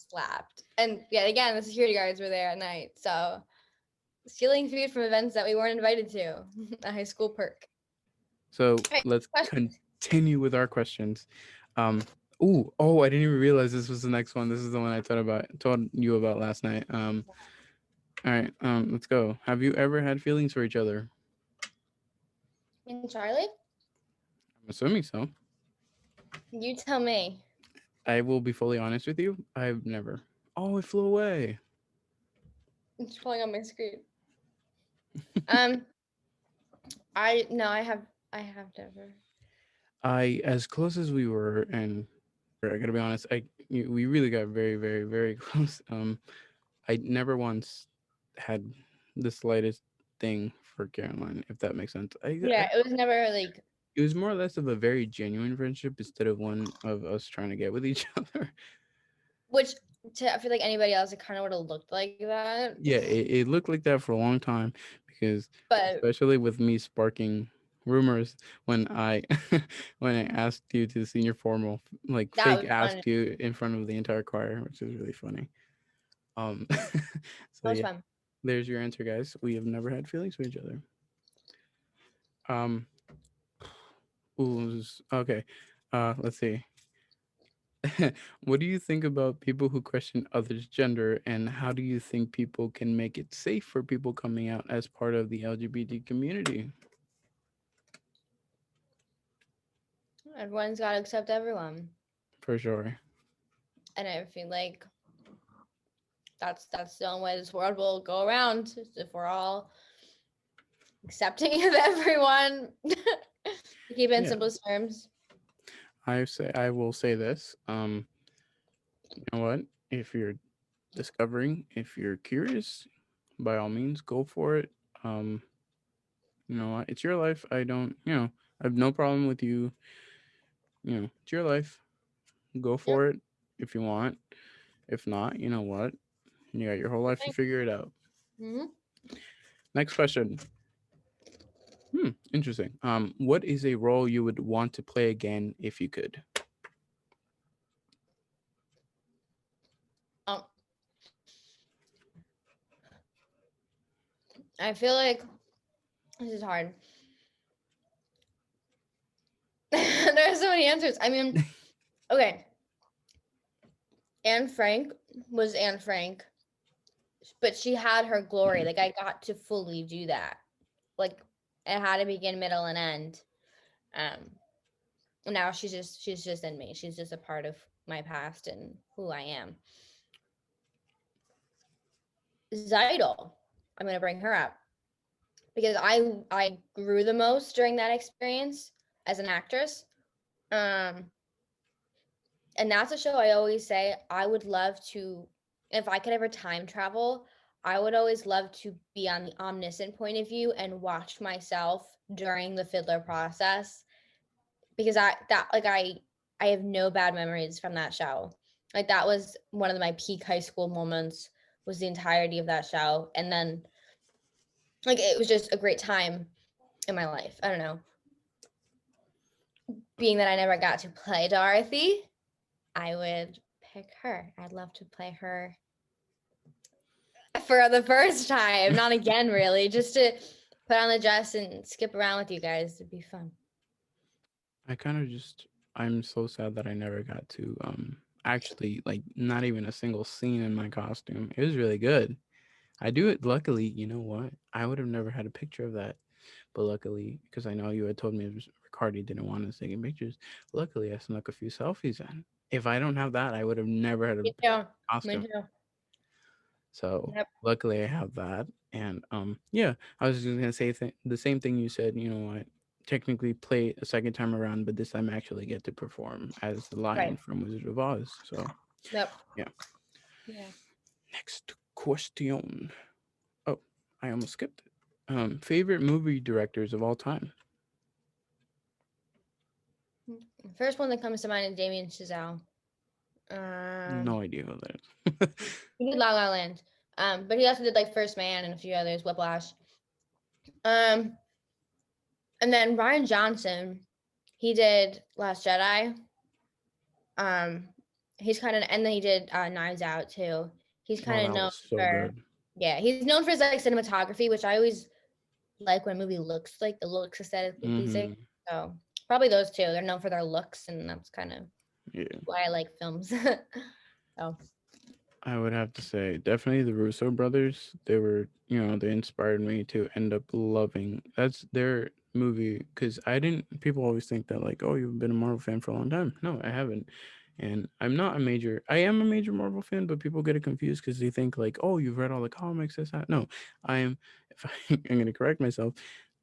Slapped. And yet again, the security guards were there at night. So stealing food from events that we weren't invited to. A high school perk. So All right, let's questions. continue with our questions. Um, oh, I didn't even realize this was the next one. This is the one I told you about last night. All right, let's go. Have you ever had feelings for each other? And Charlie, I'm assuming so. you tell me. I will be fully honest with you. I've never. Oh, it flew away. It's pulling on my screen. Um, I no, I have never. As close as we were, and I gotta be honest, we really got very, very, very close. I never once had the slightest thing for Caroline, if that makes sense. Yeah, it was never like. It was more or less of a very genuine friendship instead of one of us trying to get with each other. Which I feel like anybody else, it kind of would have looked like that. Yeah, it looked like that for a long time because, But especially with me sparking rumors when I when I asked you to senior formal, like that fake was fun. asked you in front of the entire choir, which is really funny. Um, so That was yeah, fun. there's your answer, guys. We have never had feelings for each other. Um, ooh, okay. Let's see. What do you think about people who question others' gender, and how do you think people can make it safe for people coming out as part of the LGBT community? Everyone's got to accept everyone. For sure. And I feel like that's the only way this world will go around, if we're all accepting of everyone. Keep it in Yeah. simple terms. I will say this. You know what? If you're discovering, if you're curious, by all means, go for it. Um, you know what? It's your life. I don't, I have no problem with you. It's your life. Go Yep. for it if you want. If not, you know what? You got your whole life to figure it out. Mm-hmm. Next question. Interesting. What is a role you would want to play again if you could? Um, I feel like this is hard. There's so many answers. I mean, okay. Anne Frank was Anne Frank, but she had her glory. Like I got to fully do that. Like it had a begin, middle, and end. Um, now she's just in me. She's just a part of my past and who I am. Zeidel, I'm gonna bring her up because I grew the most during that experience as an actress. Um, and that's a show I always say I would love to, if I could ever time travel, I would always love to be on the omniscient point of view and watch myself during the fiddler process, because I have no bad memories from that show. Like that was one of my peak high school moments, was the entirety of that show. And then like it was just a great time in my life. I don't know. Being that I never got to play Dorothy, I would pick her. I'd love to play her for the first time, not again, really, just to put on the dress and skip around with you guys. It'd be fun. I kind of just I'm so sad that I never got to actually like not even a single scene in my costume. It was really good. I do it luckily, you know what? I would have never had a picture of that. But luckily, because I know you had told me Ricardi didn't want us taking pictures, luckily I snuck a few selfies in. If I don't have that, I would have never had a Me too. Me costume. too. So Yep. luckily I have that. And yeah, I was just gonna say the same thing you said. You know, I technically play a second time around, but this time I actually get to perform as the lion Right. from Wizard of Oz. So Yep. yeah. Yeah. Next question. Oh, I almost skipped it. Favorite movie directors of all time? First one that comes to mind is Damien Chazelle. Um, No idea who that is. he did La La Land. But he also did like First Man and a few others, Whiplash. Um, and then Ryan Johnson, he did Last Jedi. Um, he's kind of, and then he did Knives Out too. He's Oh, kind of that known was so for, good. yeah, he's known for his like cinematography, which I always like when a movie looks like it looks aesthetically pleasing. Mm-hmm. So probably those two. They're known for their looks, and that's kind of Yeah. why I like films. Oh, I would have to say definitely the Russo brothers. They were, they inspired me to end up loving. That's their movie because I didn't. People always think that like, oh, you've been a Marvel fan for a long time. No, I haven't, and I'm not a major. I am a major Marvel fan, but people get it confused because they think like, oh, you've read all the comics. This that. No, I am. If I'm gonna correct myself,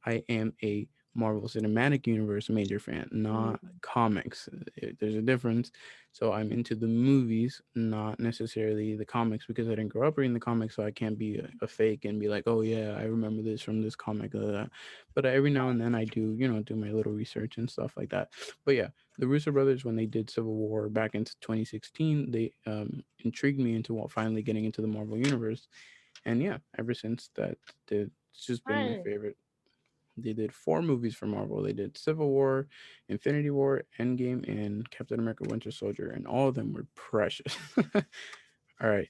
I am a Marvel Cinematic Universe major fan, not comics. There's a difference. So I'm into the movies, not necessarily the comics, because I didn't grow up reading the comics, so I can't be a fake and be like, oh yeah, I remember this from this comic. But every now and then I do, do my little research and stuff like that. But yeah, the Russo brothers, when they did Civil War back in 2016, they intrigued me into finally getting into the Marvel universe. And yeah, ever since that, it's just been my fun. favorite. They did four movies for Marvel. They did Civil War, Infinity War, Endgame, and Captain America: Winter Soldier, and all of them were precious. All right,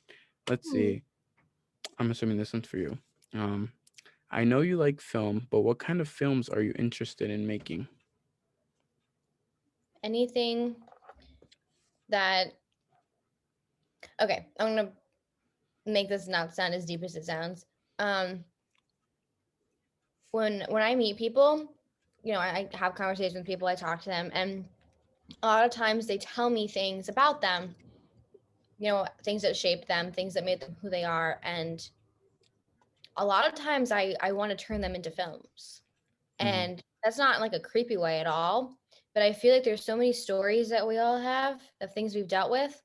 let's Hmm. see. I'm assuming this one's for you. Um, I know you like film, but what kind of films are you interested in making? Anything that okay, I'm gonna make this not sound as deep as it sounds. Um, when I meet people, I have conversations with people, I talk to them, and a lot of times they tell me things about them, things that shaped them, things that made them who they are, and a lot of times I want to turn them into films. Mm-hmm. And that's not like a creepy way at all, but I feel like there's so many stories that we all have of things we've dealt with,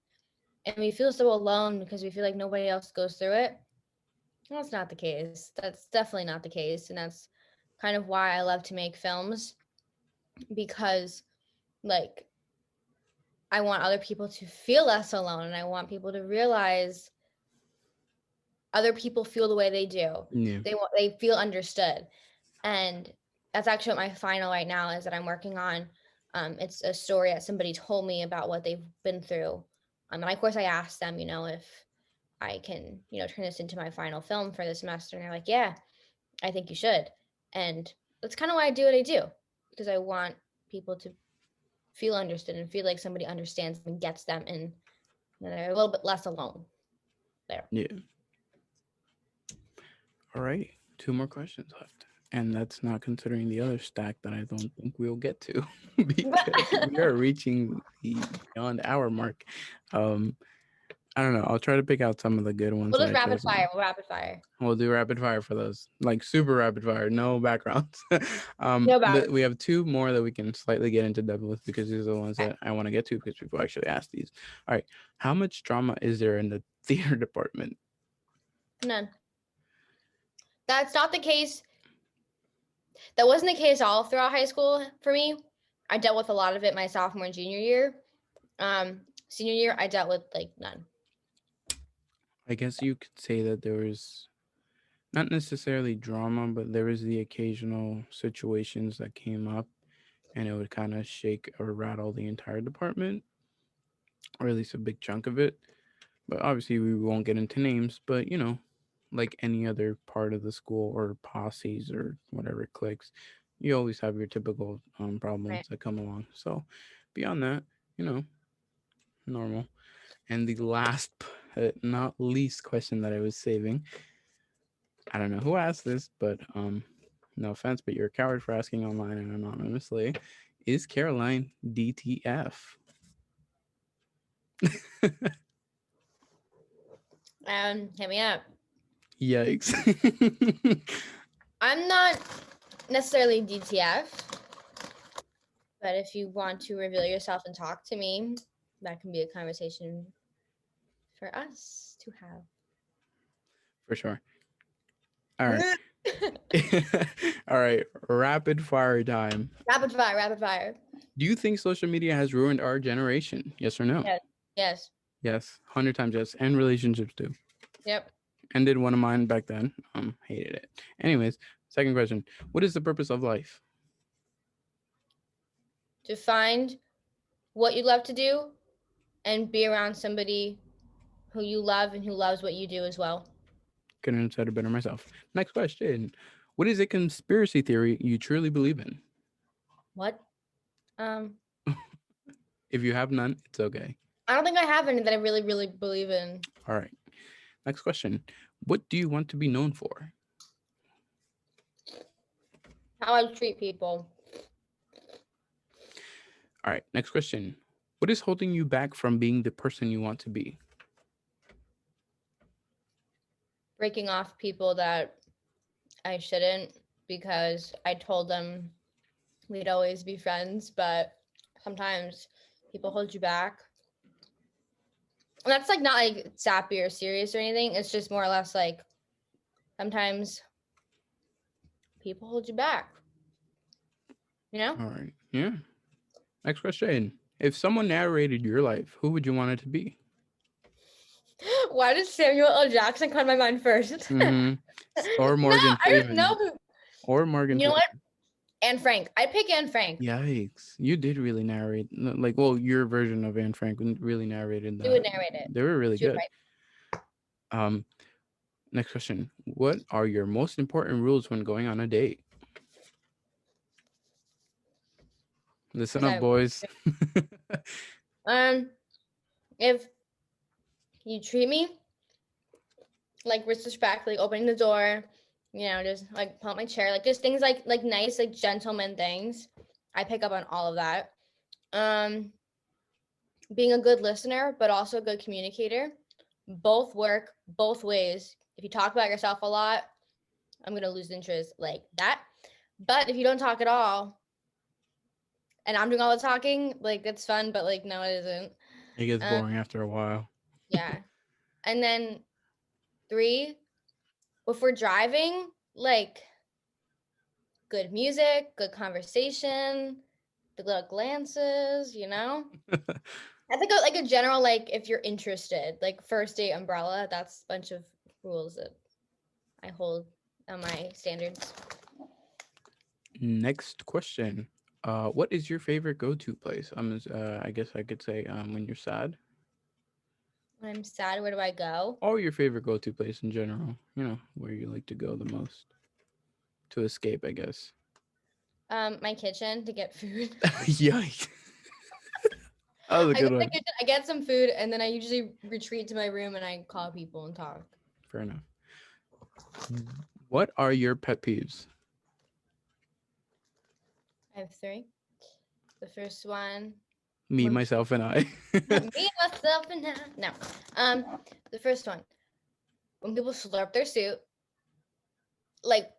and we feel so alone because we feel like nobody else goes through it. Well, that's not the case. That's definitely not the case, and that's kind of why I love to make films, because like I want other people to feel less alone, and I want people to realize other people feel the way they do. Yeah. They feel understood. And that's actually what my final right now is that I'm working on. It's a story that somebody told me about what they've been through. And of course I asked them, if I can, turn this into my final film for the semester. And they're like, yeah, I think you should. And that's kind of why I do what I do, because I want people to feel understood and feel like somebody understands and gets them, and they're a little bit less alone there. Yeah. All right. Two more questions left. And that's not considering the other stack that I don't think we'll get to because we are reaching the beyond hour mark. Um, I don't know. I'll try to pick out some of the good ones We'll that just I rapid chose. fire. We'll rapid fire. We'll do rapid fire for those, like super rapid fire, no backgrounds. No bad. We have two more that we can slightly get into depth with because these are the ones Okay. that I want to get to because people actually asked these. All right. How much drama is there in the theater department? None. That's not the case. That wasn't the case all throughout high school for me. I dealt with a lot of it my sophomore and junior year. Senior year, I dealt with like none. I guess you could say that there was not necessarily drama, but there was the occasional situations that came up and it would kind of shake or rattle the entire department, or at least a big chunk of it. But obviously, we won't get into names, but like any other part of the school or posses or whatever cliques, you always have your typical problems Right. that come along. So, beyond that, you know, normal. And the last, but not least question that I was saving, I don't know who asked this, but no offense, but you're a coward for asking online and anonymously. Is Caroline DTF? Hit me up. Yikes. I'm not necessarily DTF, but if you want to reveal yourself and talk to me, that can be a conversation for us to have. For sure. All right. All right. Rapid fire time. Rapid fire, rapid fire. Do you think social media has ruined our generation? Yes or no? Yes. Yes. Yes. 100 times yes. And relationships too. Yep. Ended one of mine back then. Hated it. Anyways, second question. What is the purpose of life? To find what you love to do and be around somebody who you love and who loves what you do as well. Couldn't have said it better myself. Next question. What is a conspiracy theory you truly believe in? What? If you have none, it's okay. I don't think I have any that I really, really believe in. All right. Next question. What do you want to be known for? How I treat people. All right. Next question. What is holding you back from being the person you want to be? Breaking off people that I shouldn't, because I told them we'd always be friends, but sometimes people hold you back. And that's like not like sappy or serious or anything. It's just more or less like sometimes people hold you back. All right. Yeah. Next question. If someone narrated your life, who would you want it to be? Why did Samuel L. Jackson come to my mind first? Mm-hmm. Or No, Morgan I didn't know Freeman. who. Or Morgan You know Freeman. what? Anne Frank. I'd pick Anne Frank. Yikes. You did really narrate. Like, well, your version of Anne Frank really narrated She would that. narrate it. They were really She would good. write. Next question. What are your most important rules when going on a date? Listen up, boys. Um, If you treat me like with respect, like opening the door, just like pull up my chair, like just things like nice, like gentleman things. I pick up on all of that. Um, being a good listener, but also a good communicator. Both work both ways. If you talk about yourself a lot, I'm gonna lose interest like that. But if you don't talk at all, and I'm doing all the talking, like it's fun, but like no, it isn't. It gets Um, boring after a while. yeah. And then three, if we're driving, like good music, good conversation, the little glances. I think like a general, like if you're interested, like first date umbrella, that's a bunch of rules that I hold on my standards. Next question. What is your favorite go-to place? I guess I could say when you're sad, When I'm sad, where do I go? or your favorite go-to place in general. You know, where you like to go the most to escape, I guess. My kitchen to get food. Yikes. That was a I go good to the one. kitchen, I get some food, and then I usually retreat to my room and I call people and talk. Fair enough. What are your pet peeves? I have three. The first one, Me, when myself, and I. me, myself, and I. No. The first one, when people slurp their soup, like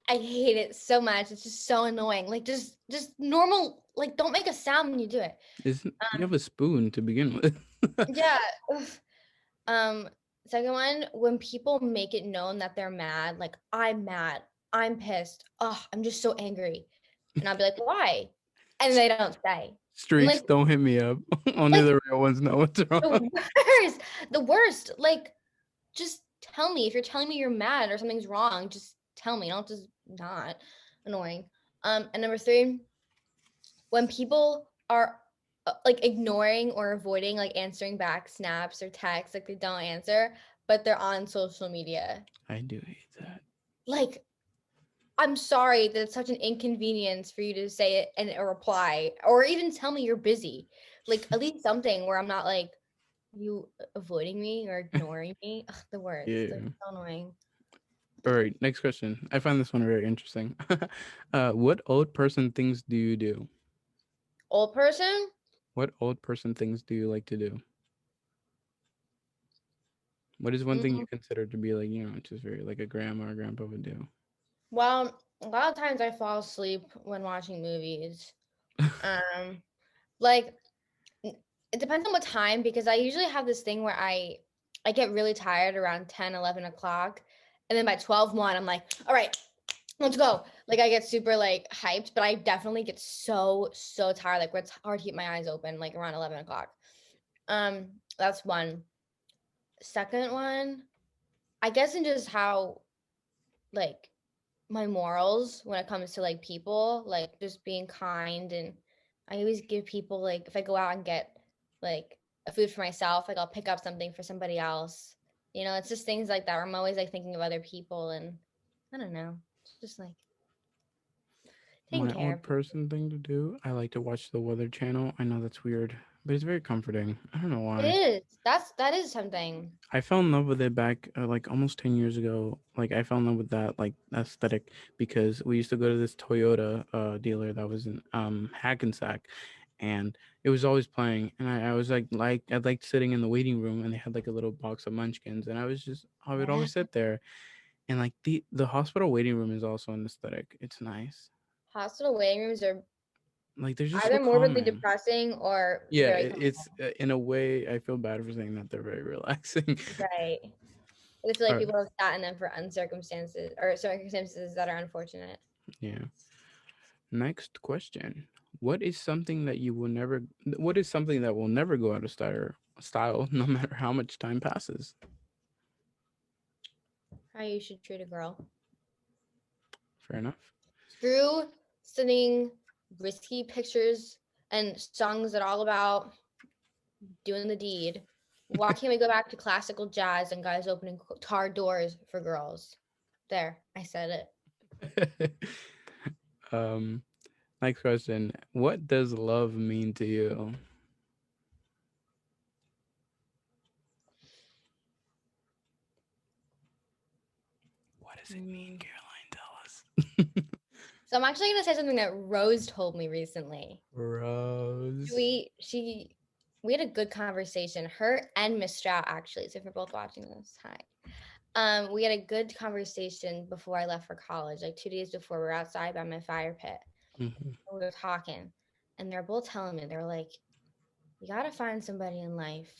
I hate it so much. It's just so annoying. Like just normal, like don't make a sound when you do it. Isn't you Um, have a spoon to begin with? yeah. Ugh. Um, second one, when people make it known that they're mad, like I'm mad, I'm pissed, oh, I'm just so angry. And I'll be like, why? And they don't say. And Streaks, don't hit me up. Only like the real ones know what's wrong. the worst, the worst. Like, just tell me if you're telling me you're mad or something's wrong. Just tell me. Don't just not annoying. And number three, when people are like ignoring or avoiding like answering back snaps or texts, like they don't answer, but they're on social media. I do hate that. Like, I'm sorry that it's such an inconvenience for you to say it and a reply, or even tell me you're busy. Like, at least something where I'm not like you avoiding me or ignoring me. Ugh, the worst. They're Yeah. so annoying. All right, next question. I find this one very interesting. What old person things do you do? Old person? What old person things do you like to do? What is one thing you Mm, consider to be like, just very like a grandma or grandpa would do? well, a lot of times I fall asleep when watching movies. Um, like it depends on what time because I usually have this thing where I get really tired around 10, 11 o'clock. And then by 12:01, I'm like, all right, let's go. Like I get super like hyped, but I definitely get so tired. Like where it's hard to keep my eyes open, like around 11 o'clock. That's one. Second one, I guess in just how like my morals when it comes to like people, like just being kind, and I always give people like if I go out and get like a food for myself, like I'll pick up something for somebody else. It's just things like that where I'm always like thinking of other people, and I don't know. It's just like taking My care old of people. person thing to do, I like to watch the Weather Channel. I know that's weird, but it's very comforting. I don't know It why. is. That is something. I fell in love with it back like almost 10 years ago. Like I fell in love with that like aesthetic because we used to go to this Toyota dealer that was in Hackensack, and it was always playing, and I was like I liked sitting in the waiting room, and they had like a little box of munchkins, and I would Yeah. always sit there, and like the hospital waiting room is also an aesthetic. It's nice. Hospital waiting rooms are Like they're just so either morbidly calming. depressing or Yeah, very it's in a way I feel bad for saying that they're very relaxing. right. I just feel All like right. people have sat in them for uncircumstances or circumstances that are unfortunate. Yeah. Next question. What is something that will never go out of style no matter how much time passes? How you should treat a girl. Fair enough. Screw sending risky pictures and songs that are all about doing the deed. Why can't we go back to classical jazz and guys opening car doors for girls? There, I said it. um, Next question. What does love mean to you? does it mean, Mm. Caroline? Tell us. So I'm actually gonna say something that Rose told me recently. Rose. We had a good conversation. Her and Miss Strout actually. So if you're both watching this, hi. We had a good conversation before I left for college, like 2 days before. We were outside by my fire pit. Mm-hmm. We were talking, and they're both telling me, they're like, you gotta find somebody in life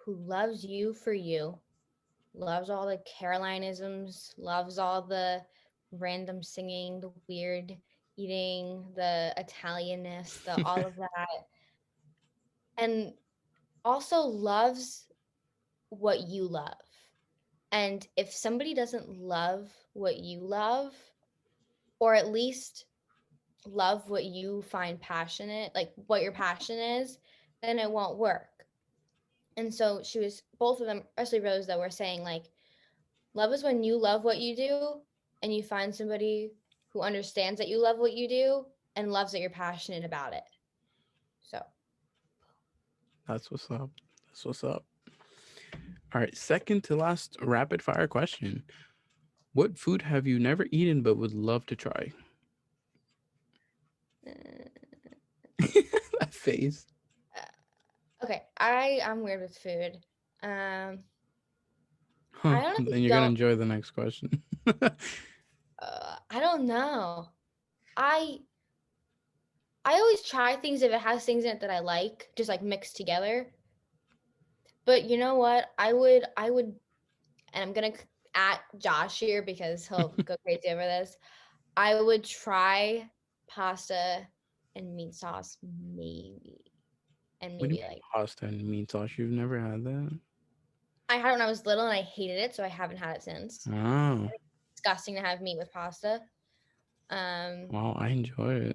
who loves you for you, loves all the Carolinisms, loves all the random singing, the weird eating, the Italianness, the all of that, and also loves what you love. And if somebody doesn't love what you love, or at least love what you find passionate, like what your passion is, then it won't work. And so she was, both of them, especially Rose, that were saying like, love is when you love what you do and you find somebody who understands that you love what you do and loves that you're passionate about it. So, That's what's up. That's what's up. All right. Second to last rapid fire question. What food have you never eaten but would love to try? uh, That face. okay, I'm weird with food. Um, Huh. I honestly Then you're gonna don't. enjoy the next question. I don't know. I I always try things if it has things in it that I like, just like mixed together. But you know what? I would, and I'm gonna at Josh here because he'll go crazy over this. I would try pasta and meat sauce, maybe, and What do you maybe mean like pasta and meat sauce? You've never had that? I had it when I was little and I hated it, so I haven't had it since. Oh, Disgusting to have meat with pasta. Um, wow, I enjoy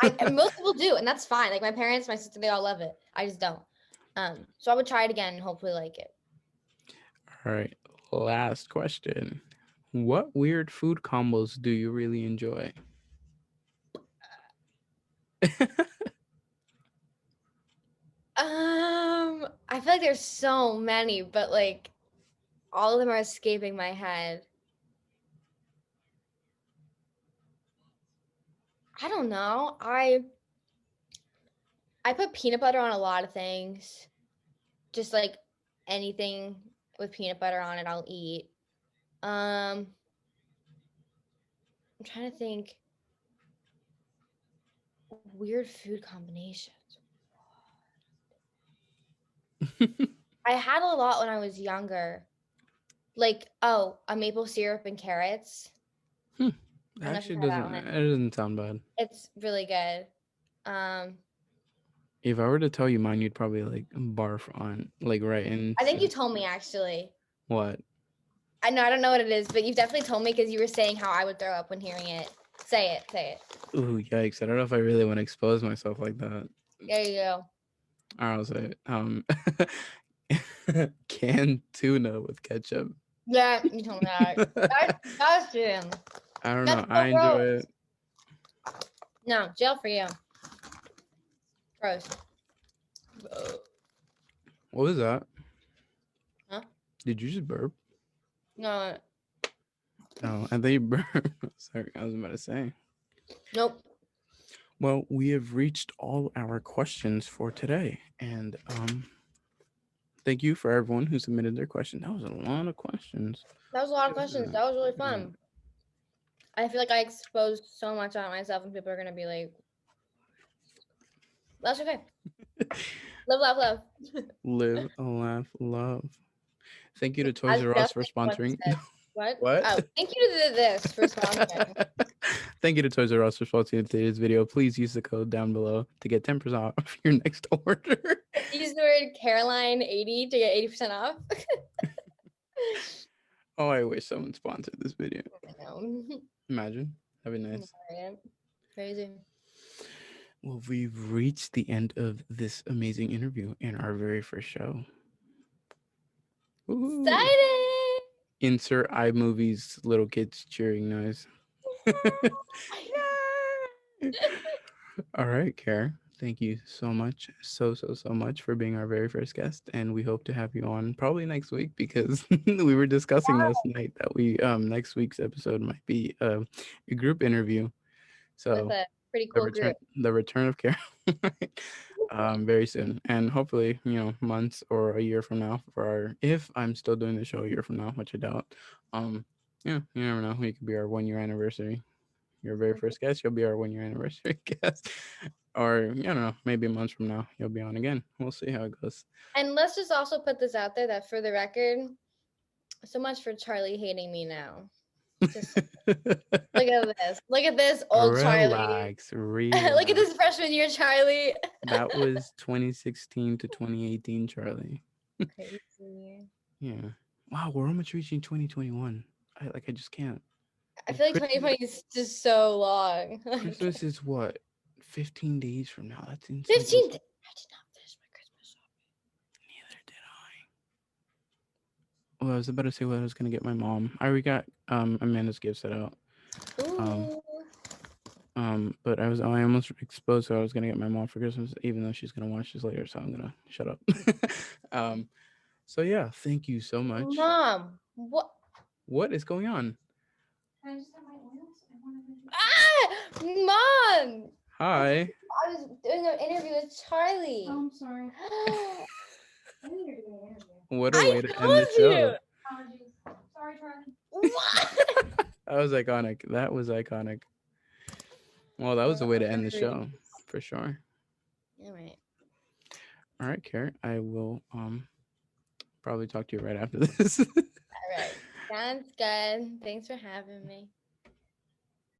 I it. most people do, and that's fine. Like my parents, my sister, they all love it. I just don't. So I would try it again and hopefully like it. All right, last question. What weird food combos do you really enjoy? I feel like there's so many, but like all of them are escaping my head. I don't know. I put peanut butter on a lot of things. Just like anything with peanut butter on it, I'll eat. I'm trying to think weird food combinations. I had a lot when I was younger. Like, oh, a maple syrup and carrots. Hmm. I don't know if you Actually, tried that doesn't one. it doesn't sound bad. It's really good. Um, If I were to tell you mine, you'd probably like barf on like right I think you instant. told me actually. What? I know I don't know what it is, but you've definitely told me because you were saying how I would throw up when hearing it. Say it, say it. Ooh, yikes! I don't know if I really want to expose myself like that. There you go. I'll say it. Canned tuna with ketchup. Yeah, you told me that. That's disgusting. I don't That's know. so I enjoy gross. it. No, jail for you. Gross. What was that? Huh? Did you just burp? No. Oh, I thought you burped. Sorry, I was about to say. Nope. Well, we have reached all our questions for today, and thank you for everyone who submitted their question. That was a lot of questions. That was a lot of questions. That was really Yeah. fun. I feel like I exposed so much on myself, and people are gonna be like, "That's okay. Live, laugh, love." Live, laugh, love. Thank you to Toys As R Us for Justin once sponsoring. said. What? What? Oh, thank you to this for sponsoring. Thank you to Toys R Us for sponsoring today's video. Please use the code down below to get 10% off your next order. Use the word Caroline80 to get 80% off. Oh, I wish someone sponsored this video. I know. Imagine. That'd be nice. Right. Crazy. Well, we've reached the end of this amazing interview and our very first show. Ooh. Excited! Insert iMovie's little kids cheering noise. Yay! All right, Kara. Thank you so much, so much for being our very first guest, and we hope to have you on probably next week because we were discussing last night that we next week's episode might be a group interview. With So a pretty the cool return group. the return of Carol very soon, and hopefully months or a year from now for our, if I'm still doing the show a year from now, which I doubt. Yeah, you never know, we could be our 1 year anniversary. Your very first guest, you'll be our 1 year anniversary guest. Or, I don't know, maybe months from now, you'll be on again. We'll see how it goes. And let's just also put this out there that for the record, so much for Charlie hating me now. Just look at this. Look at this old Charlie. Relax, Look at relax. this freshman year Charlie. That was 2016 to 2018, Charlie. Crazy. Yeah. Wow, we're almost reaching 2021. I just can't. I feel like Christmas 2020 is just so long. Like Christmas is what? 15 days from now. That's insane. 15. I did not finish my Christmas Neither did I. Well, I was about to say what I was gonna get my mom. I already got Amanda's gift set out. Um shopping. Ooh. but I almost exposed her I was gonna get my mom for Christmas, even though she's gonna watch this later, so I'm gonna shut up. um so yeah, thank you so much. Mom, what? What is going on? Can I just have my oils? I want to. Ah, Mom! Hi. I was doing an interview with Charlie. Oh, I'm sorry. I knew you were doing an interview. What a I way to end the told you. show. Apologies. Sorry, Charlie. What? That was iconic. That was iconic. Well, that was a way to end the show for sure. All right. All right, Carrot. I will probably talk to you right after this. All right. Sounds good. Thanks for having me.